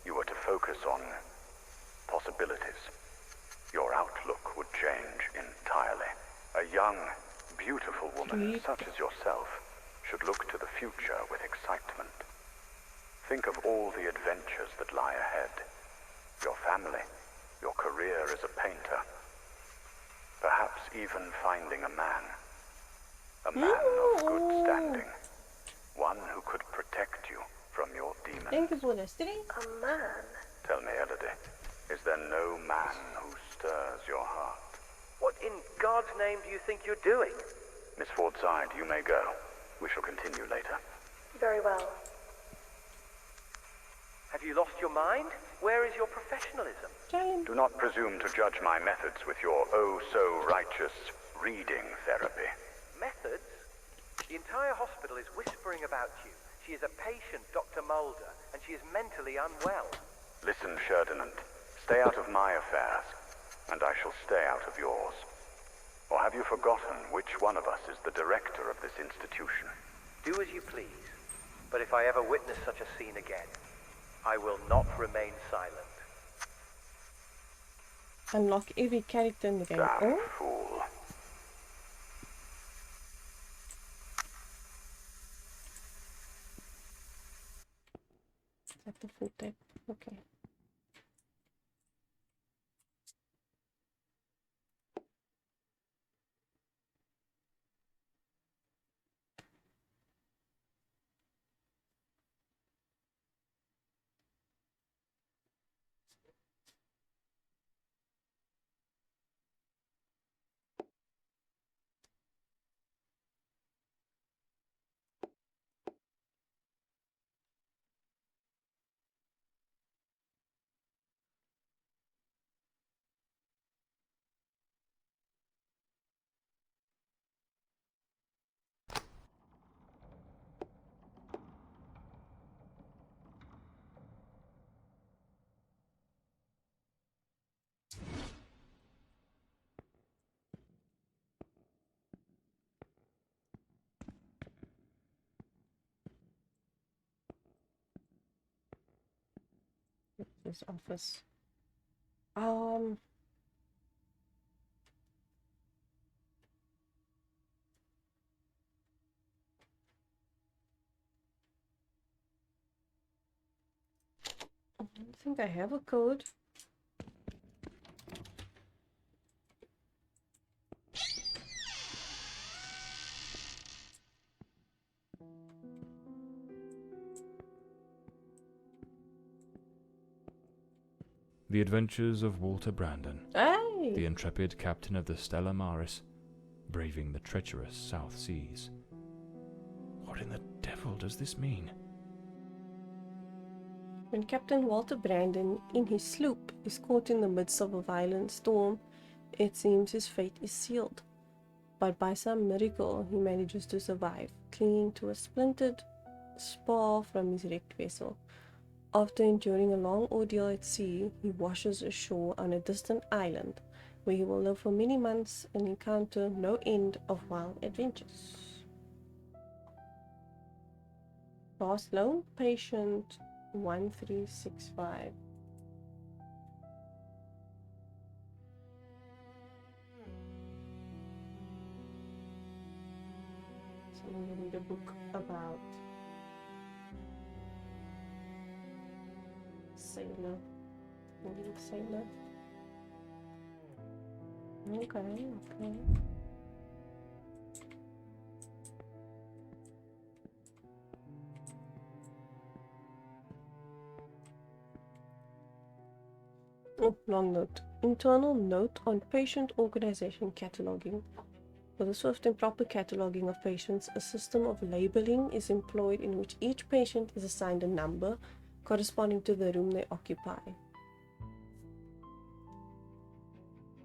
you were to focus on possibilities, your outlook would change entirely. A young, beautiful woman such as yourself should look to the future with excitement. Think of all the adventures that lie ahead. Your family, your career as a painter. Perhaps even finding a man. A man of good standing. One who could protect you from your demons. Thank you for listening. A man? Tell me, Elodie, is there no man who stirs your heart? What in God's name do you think you're doing? Miss Fordside, you may go. We shall continue later. Very well. Have you lost your mind? Where is your professionalism? Do not presume to judge my methods with your oh-so-righteous reading therapy. Methods? The entire hospital is whispering about you. She is a patient, Dr. Mulder, and she is mentally unwell. Listen, Ferdinand. Stay out of my affairs, and I shall stay out of yours. Or have you forgotten which one of us is the director of this institution? Do as you please, but if I ever witness such a scene again, I will not remain silent. Unlock every character in the game. Damn Oh, fool. is that the full tape? Okay. This office. I don't think I have a code. The Adventures of Walter Brandon, Hey! the intrepid captain of the Stella Maris, braving the treacherous South Seas. What in the devil does this mean? When Captain Walter Brandon, in his sloop, is caught in the midst of a violent storm, it seems his fate is sealed. But by some miracle, he manages to survive, clinging to a splintered spar from his wrecked vessel. After enduring a long ordeal at sea, he washes ashore on a distant island, where he will live for many months and encounter no end of wild adventures. Last loan patient 1365. So I'm going to read a book about sailor. Sailor. Okay. Oh, long note. Internal note on patient organization cataloging. For the swift and proper cataloging of patients, a system of labeling is employed in which each patient is assigned a number corresponding to the room they occupy.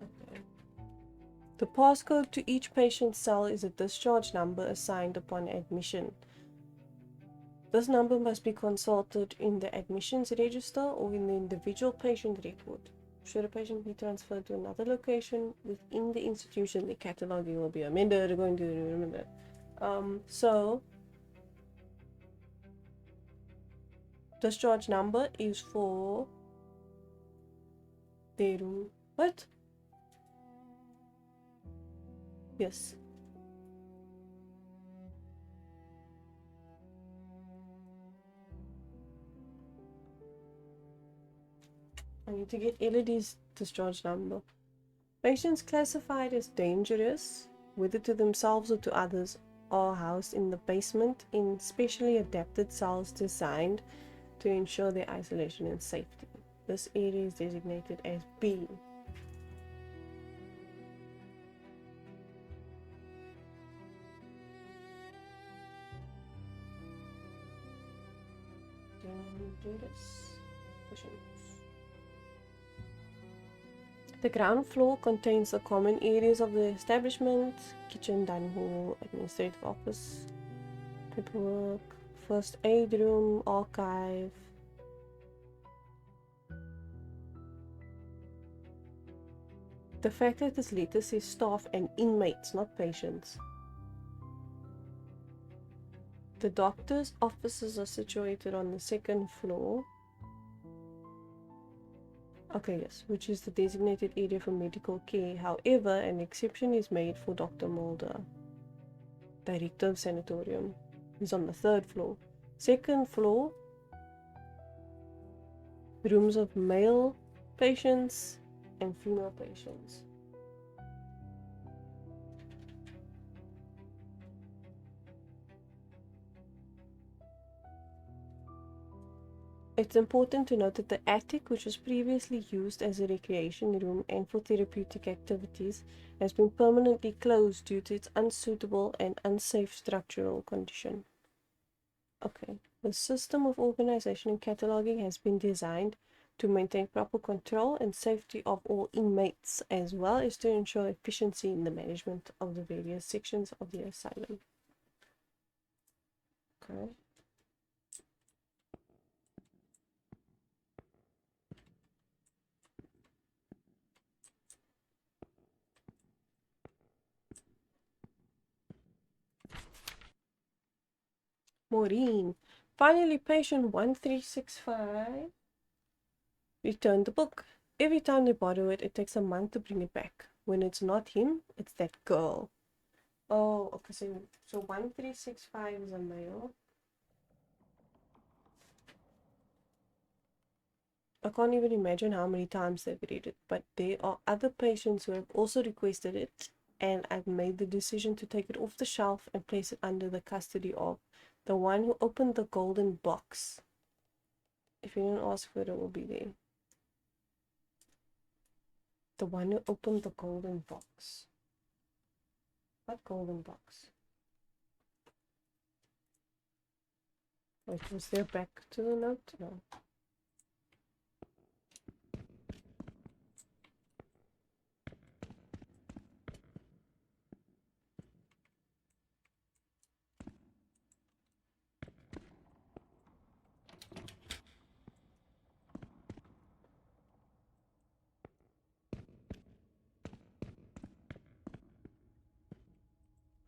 Okay. The passcode to each patient's cell is a discharge number assigned upon admission. This number must be consulted in the admissions register or in the individual patient record. Should a patient be transferred to another location within the institution, the cataloging will be amended according to the remember. So discharge number is for their room. What? Yes. I need to get Elodie's discharge number. Patients classified as dangerous, whether to themselves or to others, are housed in the basement in specially adapted cells designed to ensure their isolation and safety. This area is designated as B. Do this. The ground floor contains the common areas of the establishment: kitchen, dining hall, administrative office, paperwork, first aid room, archive. The fact that this letter says staff and inmates, not patients. The doctor's offices are situated on the 2nd floor. Okay, yes, which is the designated area for medical care. However, an exception is made for Dr. Mulder, director of sanatorium. He's on the 3rd floor. 2nd floor, rooms of male patients and female patients. It's important to note that the attic, which was previously used as a recreation room and for therapeutic activities, has been permanently closed due to its unsuitable and unsafe structural condition. Okay, the system of organization and cataloging has been designed to maintain proper control and safety of all inmates, as well as to ensure efficiency in the management of the various sections of the asylum. Okay. Maureen. Finally, patient 1365 returned the book. Every time they borrow it, it takes a month to bring it back. When it's not him, it's that girl. Oh, okay, so 1365 is a male. I can't even imagine how many times they've read it, but there are other patients who have also requested it, and I've made the decision to take it off the shelf and place it under the custody of the one who opened the golden box. If you don't ask for it, it will be there. The one who opened the golden box. What golden box? Wait, was there back to the note? No.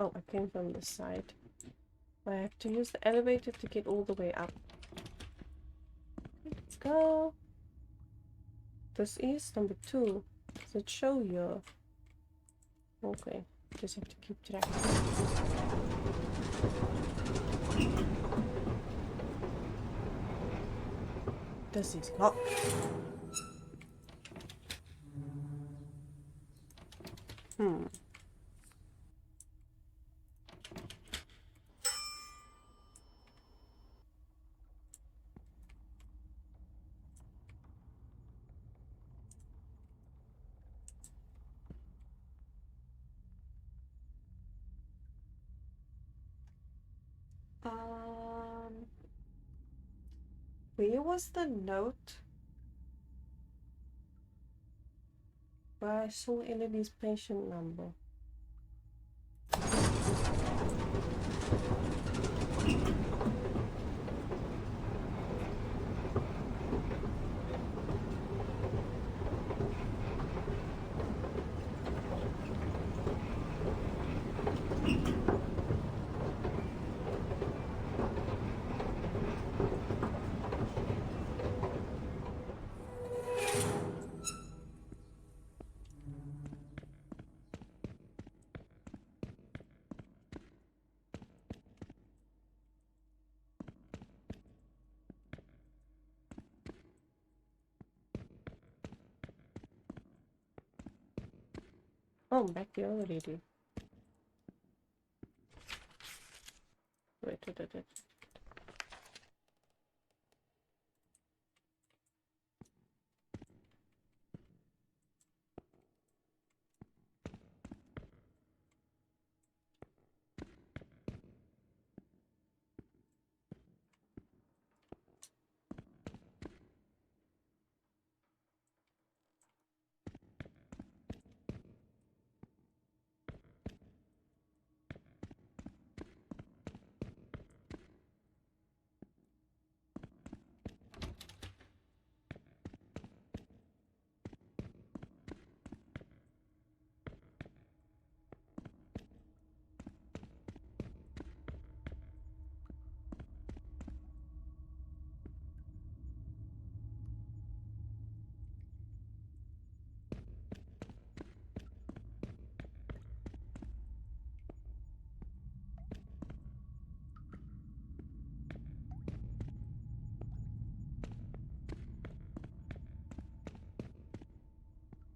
Oh, I came from this side. I have to use the elevator to get all the way up. Let's go. This is number 2. Does it show you? Okay, just have to keep track. This is locked. Where was the note where I saw Emily's patient number? Oh, I'm back here already. Wait.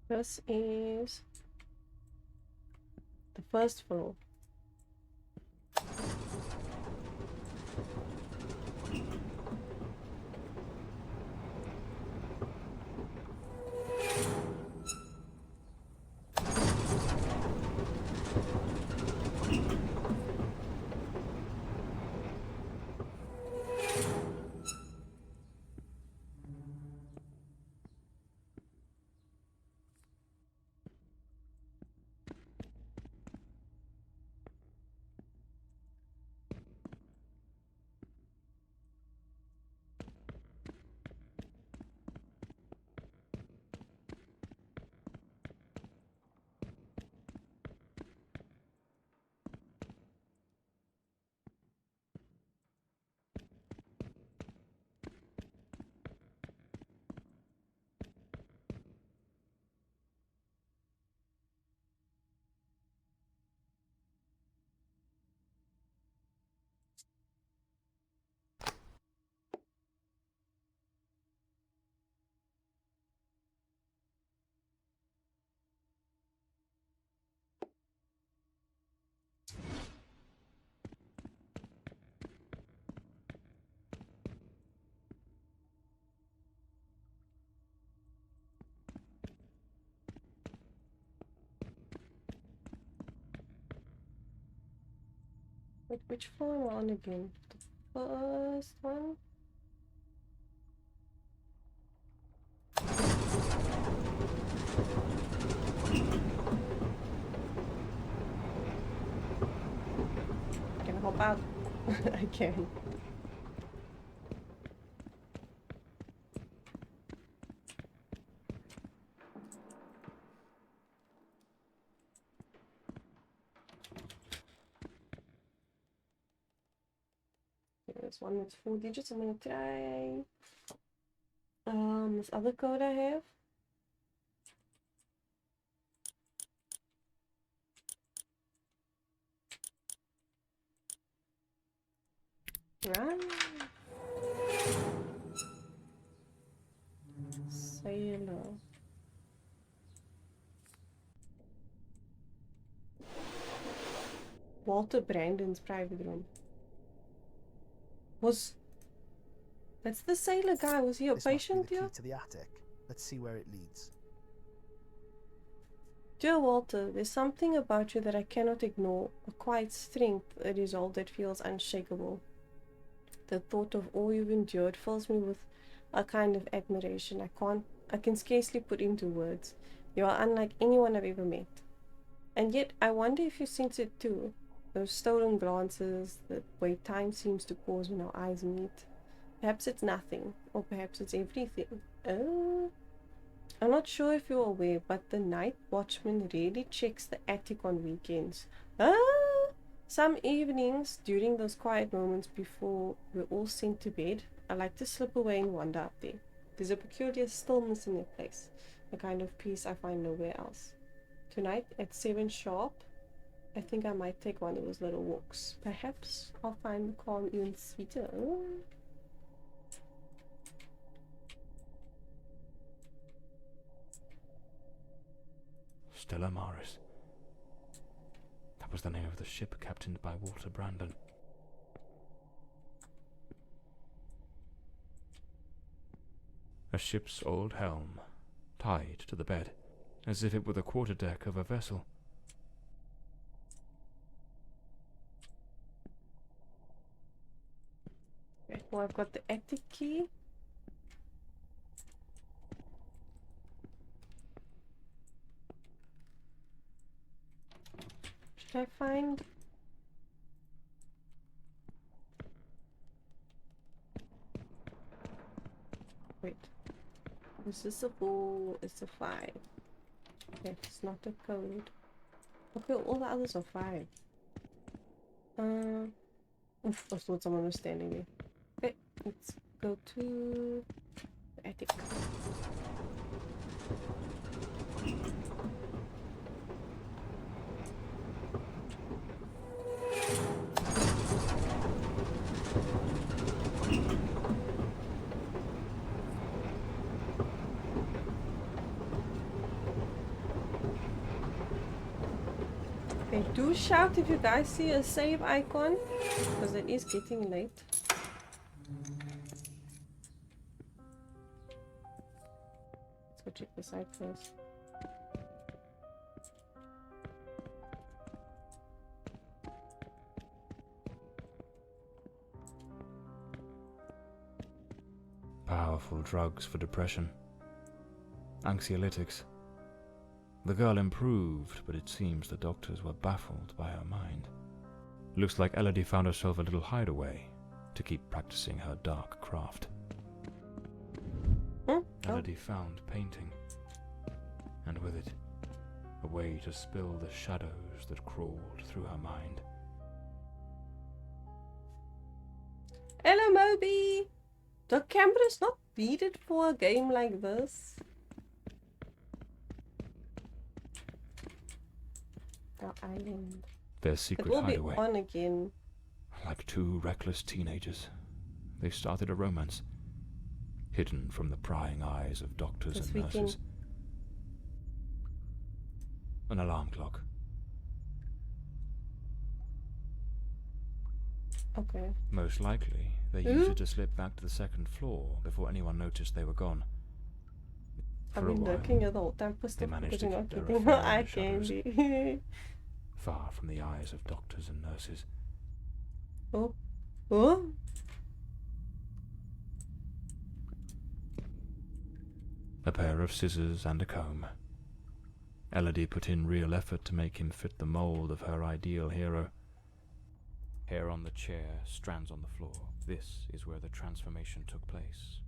This is the first floor. Wait, which floor am I on again? The first one? Can I hop out? I can. There's one with 4 digits. I'm gonna try this other code I have. Right. Sailor. Walter Brandon's private room. That's the sailor guy. Was he a patient here? To the attic. Let's see where it leads. Dear Walter, there's something about you that I cannot ignore. A quiet strength, a resolve that feels unshakable. The thought of all you've endured fills me with a kind of admiration I can scarcely put into words. You are unlike anyone I've ever met. And yet, I wonder if you sense it too. Those stolen glances, the way time seems to pause when our eyes meet. Perhaps it's nothing, or perhaps it's everything. I'm not sure if you're aware, but the night watchman rarely checks the attic on weekends. Some evenings, during those quiet moments before we're all sent to bed, I like to slip away and wander up there. There's a peculiar stillness in that place, a kind of peace I find nowhere else. Tonight, at 7 sharp, I think I might take one of those little walks. Perhaps I'll find the calm even sweeter. Stella Maris. That was the name of the ship captained by Walter Brandon. A ship's old helm, tied to the bed, as if it were the quarterdeck of a vessel. Right, well, I've got the attic key. Should I find... Wait. Is this a 4? It's a 5. Okay, it's not a code. Okay, all the others are 5. Oof, I thought someone was standing there. Okay, let's go to the attic. Okay, do shout if you guys see a save icon, because it is getting late. Let's go check the site first. Powerful drugs for depression. Anxiolytics. The girl improved, but it seems the doctors were baffled by her mind. Looks like Elodie found herself a little hideaway to keep practicing her dark craft. Elodie found painting, and with it, a way to spill the shadows that crawled through her mind. Hello, Moby! The camera's not needed for a game like this. Our island. Their secret It will hideaway. be on again. Like two reckless teenagers, they started a romance, hidden from the prying eyes of doctors This and weekend. nurses. An alarm clock. Okay. Most likely, they used it to slip back to the second floor before anyone noticed they were gone. I've For a been while, looking at the whole time for they stuff managed because to you're not keep their keeping affair my in eye the shadows, candy. far from the eyes of doctors and nurses. Oh. Oh? A pair of scissors and a comb. Elodie put in real effort to make him fit the mold of her ideal hero. Hair on the chair, strands on the floor. This is where the transformation took place.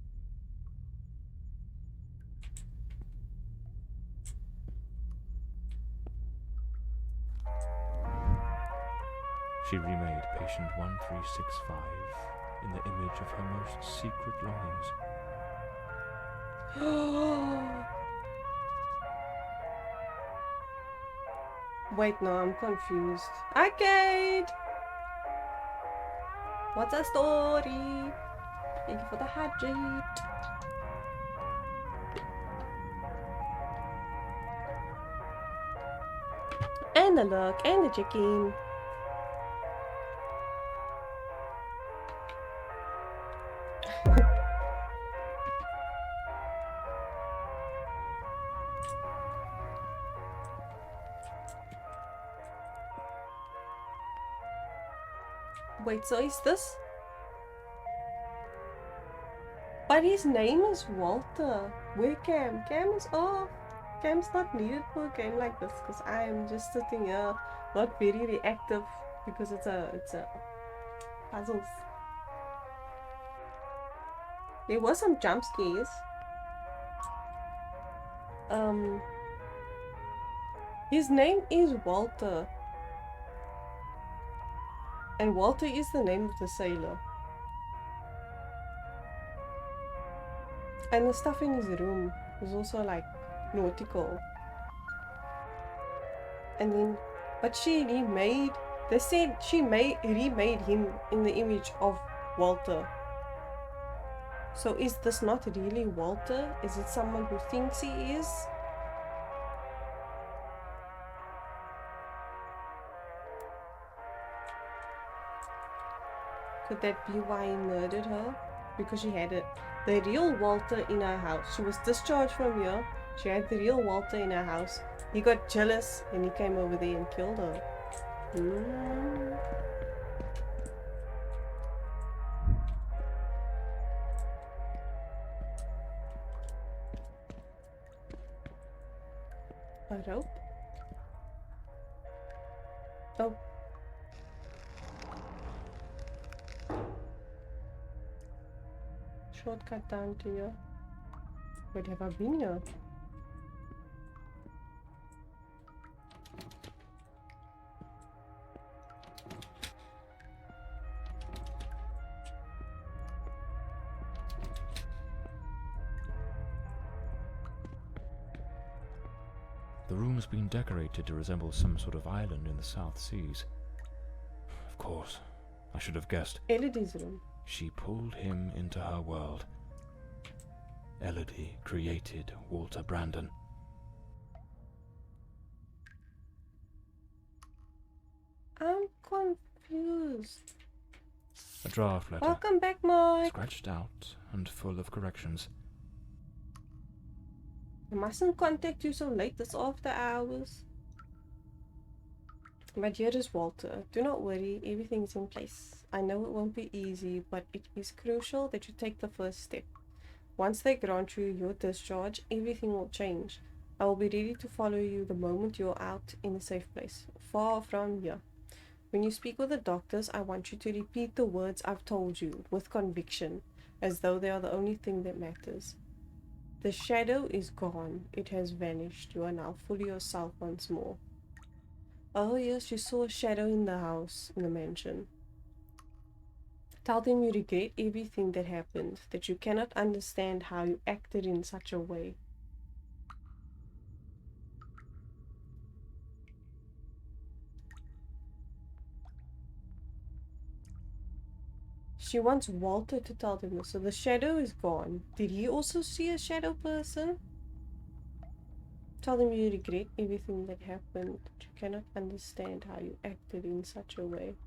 She remade patient 1365 in the image of her most secret longings. Wait, no, I'm confused. Arcade! What's a story? Thank you for the hydrate. And the look, and the chicken. Wait, so is this? But his name is Walter. Where Cam? Cam is off. Cam's not needed for a game like this because I am just sitting here, not very reactive because it's a puzzles. There were some jump scares. His name is Walter. And Walter is the name of the sailor. And the stuff in his room was also like nautical. And then, but she remade, they said she remade him in the image of Walter. So is this not really Walter? Is it someone who thinks he is? Could that be why he murdered her? Because she had the real Walter in her house. She was discharged from here. She had the real Walter in her house. He got jealous and he came over there and killed her. A rope? Oh. Shortcut down to here. Where have I been here? The room's been decorated to resemble some sort of island in the South Seas. Of course, I should have guessed. Elodie's room. She pulled him into her world. Elodie created Walter Brandon. I'm confused. A draft letter. Welcome back, Mike. Scratched out and full of corrections. I mustn't contact you so late. It's after hours. My dearest Walter, do not worry. Everything's in place. I know it won't be easy, but it is crucial that you take the first step. Once they grant you your discharge, everything will change. I will be ready to follow you the moment you're out in a safe place, far from here. When you speak with the doctors, I want you to repeat the words I've told you with conviction, as though they are the only thing that matters. The shadow is gone. It has vanished. You are now fully yourself once more. Oh yes, you saw a shadow in the house, in the mansion. Tell them you regret everything that happened, that you cannot understand how you acted in such a way. She wants Walter to tell them this. So the shadow is gone. Did he also see a shadow person? Tell them you regret everything that happened, that you cannot understand how you acted in such a way.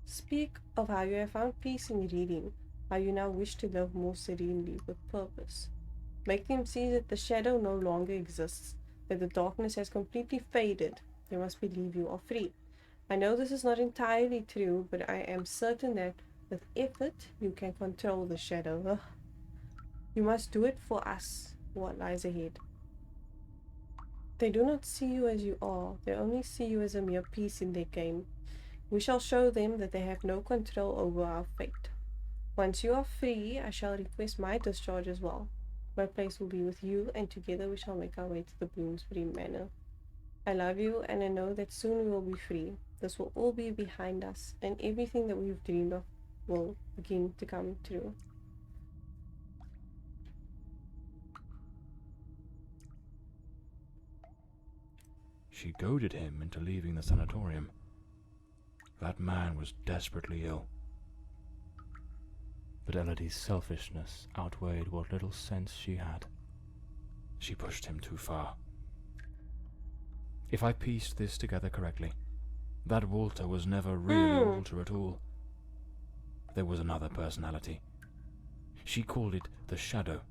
Speak of how you have found peace in reading, how you now wish to live more serenely with purpose. Make them see that the shadow no longer exists, that the darkness has completely faded. They must believe you are free. I know this is not entirely true, but I am certain that with effort you can control the shadow. Ugh. You must do it for us, what lies ahead. They do not see you as you are, they only see you as a mere piece in their game. We shall show them that they have no control over our fate. Once you are free, I shall request my discharge as well. My place will be with you, and together we shall make our way to the Bloomsbury Manor. I love you, and I know that soon we will be free. This will all be behind us, and everything that we've dreamed of will begin to come true. She goaded him into leaving the sanatorium. That man was desperately ill. But Elodie's selfishness outweighed what little sense she had. She pushed him too far. If I pieced this together correctly, that Walter was never really Walter at all. There was another personality. She called it the Shadow,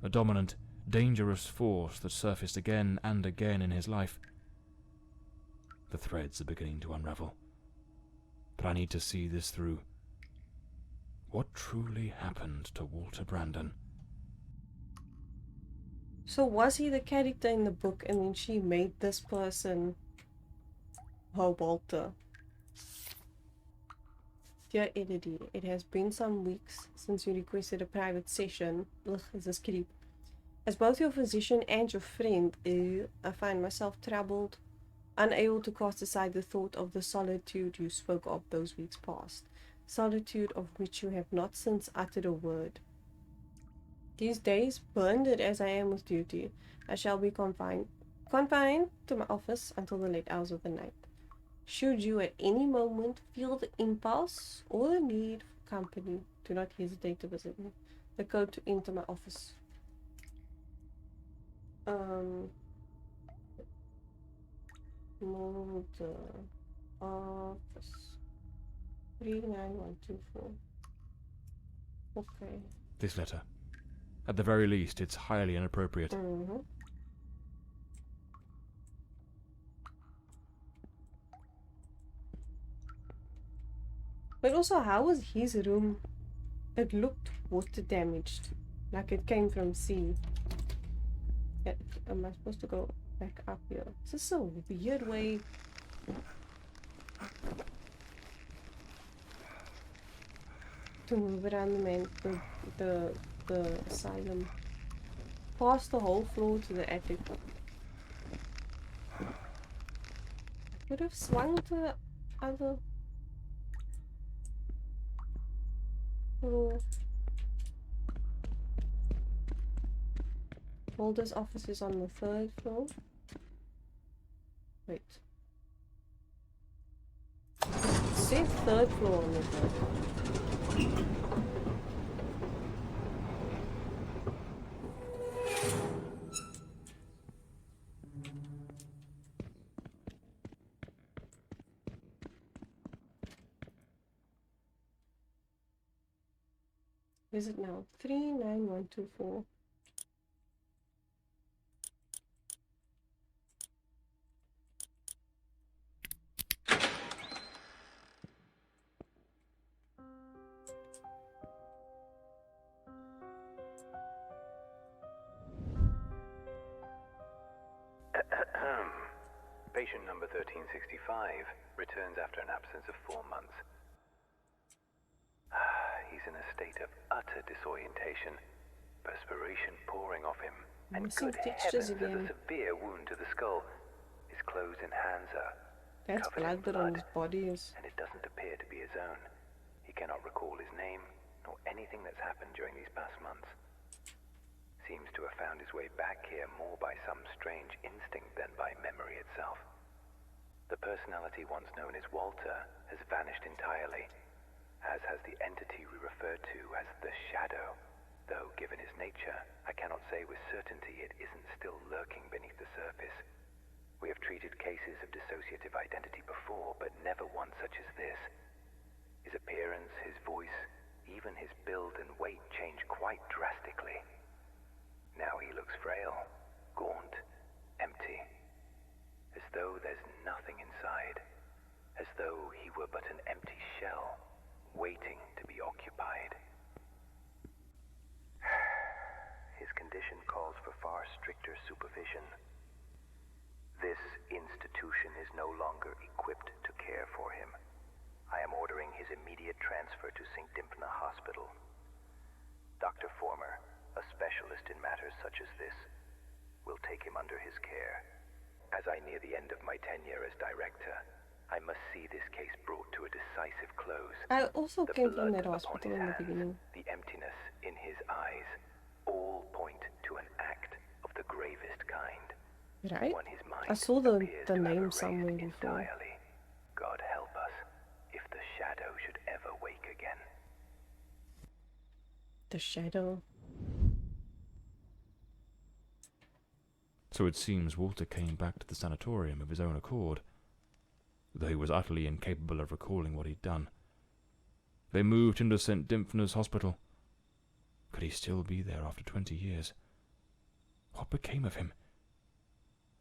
a dominant, dangerous force that surfaced again and again in his life. The threads are beginning to unravel. But I need to see this through. What truly happened to Walter Brandon? So was he the character in the book and then she made this person her Walter? Dear Elodie, it has been some weeks since you requested a private session. Ugh, is this creep. As both your physician and your friend, I find myself troubled, unable to cast aside the thought of the solitude you spoke of those weeks past, solitude of which you have not since uttered a word. These days, burdened as I am with duty, I shall be confined to my office until the late hours of the night. Should you at any moment feel the impulse or the need for company, do not hesitate to visit me. The code to enter my office. Mulder office 39124. Okay. This letter. At the very least, it's highly inappropriate. But also, how was his room? It looked water damaged, like it came from sea. Yeah, am I supposed to go back up here? This is a weird way. To move around the asylum. Past the whole floor to the attic. Could have swung to the other floor. Mulder's office is on the 3rd floor. Wait. It said 3rd floor on the 3rd. Is it now? 39124. Patient number 1365 returns after an absence of 4 months. He's in a state of utter disorientation, perspiration pouring off him, and Missing good textures heavens, there's again. a severe wound to the skull. His clothes and hands are That's covered in blood that on his body is. and it doesn't appear to be his own. He cannot recall his name, nor anything that's happened during these past months. Seems to have found his way back here more by some strange instinct than by memory itself. The personality once known as Walter has vanished entirely, as has the entity we refer to as the Shadow, though given his nature, I cannot say with certainty it isn't still lurking beneath the surface. We have treated cases of dissociative identity before, but never one such as this. His appearance, his voice, even his build and weight change quite drastically. Now he looks frail, gaunt, empty, as though there's nothing inside, as though he were but an empty shell, waiting to be occupied. His condition calls for far stricter supervision. This institution is no longer equipped to care for him. I am ordering his immediate transfer to St. Dymphna Hospital. Dr. Former, a specialist in matters such as this, will take him under his care. As I near the end of my tenure as director, I must see this case brought to a decisive close. I also The came from blood that upon hospital his in the hands, beginning. the emptiness in his eyes, all point to an act of the gravest kind. Right? One his mind I saw the appears to have name erased somewhere before. entirely. God help us if the Shadow should ever wake again. The Shadow. So it seems Walter came back to the sanatorium of his own accord, though he was utterly incapable of recalling what he'd done. They moved him to St. Dymphna's Hospital. Could he still be there after 20 years? What became of him?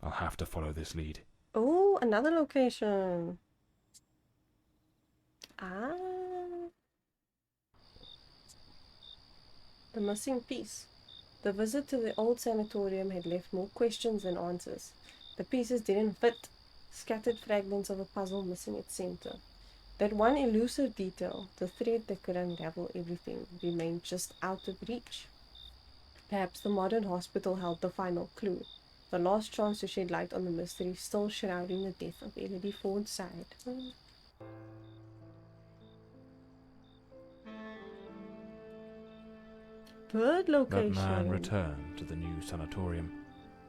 I'll have to follow this lead. Oh, another location. Ah. The missing piece. The visit to the old sanatorium had left more questions than answers. The pieces didn't fit. Scattered fragments of a puzzle missing its center. That one elusive detail, the thread that could unravel everything, remained just out of reach. Perhaps the modern hospital held the final clue. The last chance to shed light on the mystery still shrouding the death of Elodie Fordside. Third location. That man returned to the new sanatorium,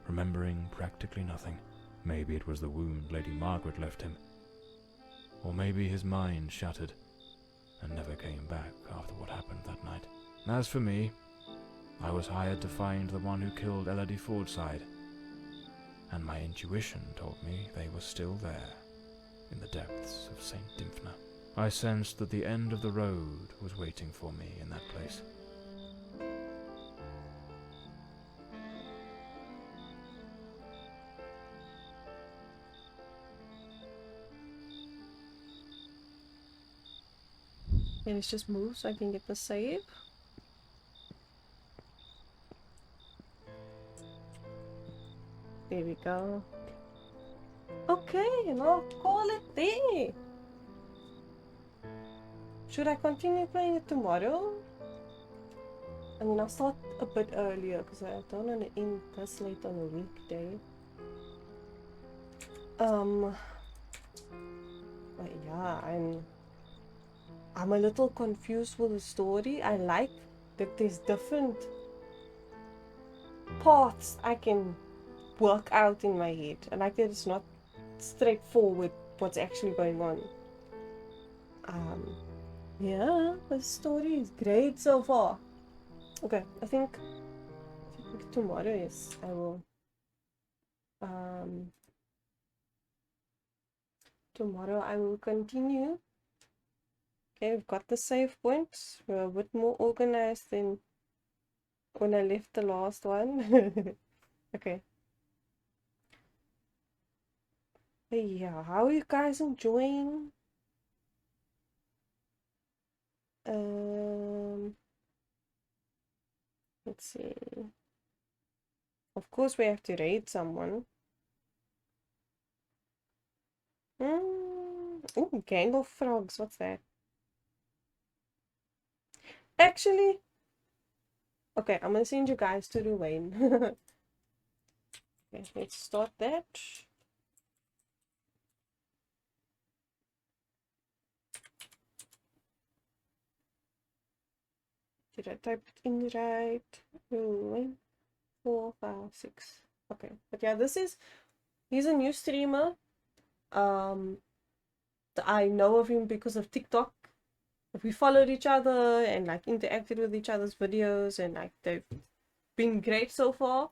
remembering practically nothing. Maybe it was the wound Lady Margaret left him. Or maybe his mind shattered and never came back after what happened that night. As for me, I was hired to find the one who killed Elodie Fordside, and my intuition told me they were still there, in the depths of St. Dymphna. I sensed that the end of the road was waiting for me in that place. Okay, let's just move so I can get the save. There we go. Okay, and I'll call it there. Should I continue playing it tomorrow? I mean, I'll start a bit earlier because I don't want to end this late on a weekday. But yeah, I'm a little confused with the story. I like that there's different paths I can work out in my head. I like that it's not straightforward what's actually going on. Yeah, the story is great so far. Okay, I think tomorrow, yes, I will. Tomorrow I will continue Okay, we've got the save points. We're a bit more organized than when I left the last one. Okay. Hey, yeah, how are you guys enjoying? Let's see. Of course, we have to raid someone. Ooh, gang of frogs. What's that? Actually, okay, I'm gonna send you guys to the Wayne. Okay, let's start that. Did I type it in right? 2, 4, 5, 6. Okay, but yeah, he's a new streamer. I know of him because of TikTok. We followed each other and like interacted with each other's videos, and like they've been great so far.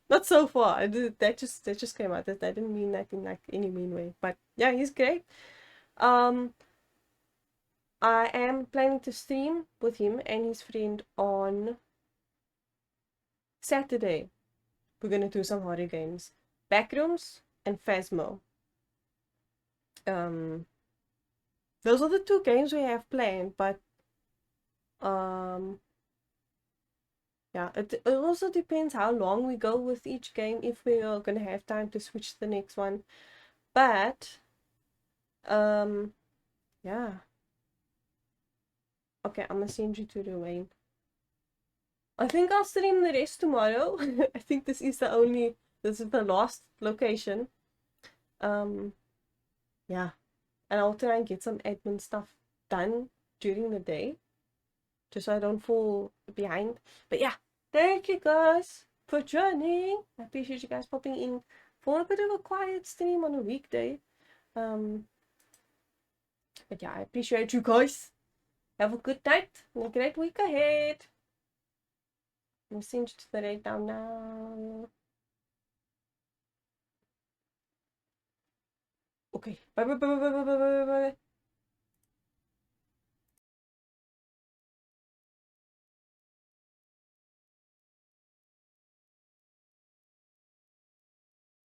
Not so far. That just came out. That didn't mean that in like any mean way. But yeah, he's great. I am planning to stream with him and his friend on Saturday. We're gonna do some horror games, Backrooms and Phasmo. Those are the 2 games we have planned, but yeah, it also depends how long we go with each game, if we are gonna have time to switch to the next one. But yeah. Okay, I'm gonna send you to the Wayne. I think I'll stream the rest tomorrow. I think this is the last location. Yeah. And I'll try and get some admin stuff done during the day, just so I don't fall behind. But yeah, thank you guys for joining. I appreciate you guys popping in for a bit of a quiet stream on a weekday. But yeah, I appreciate you guys. Have a good night and a great week ahead. I'm gonna send you to the raid down now. Okay, bye bye bye bye bye bye bye bye.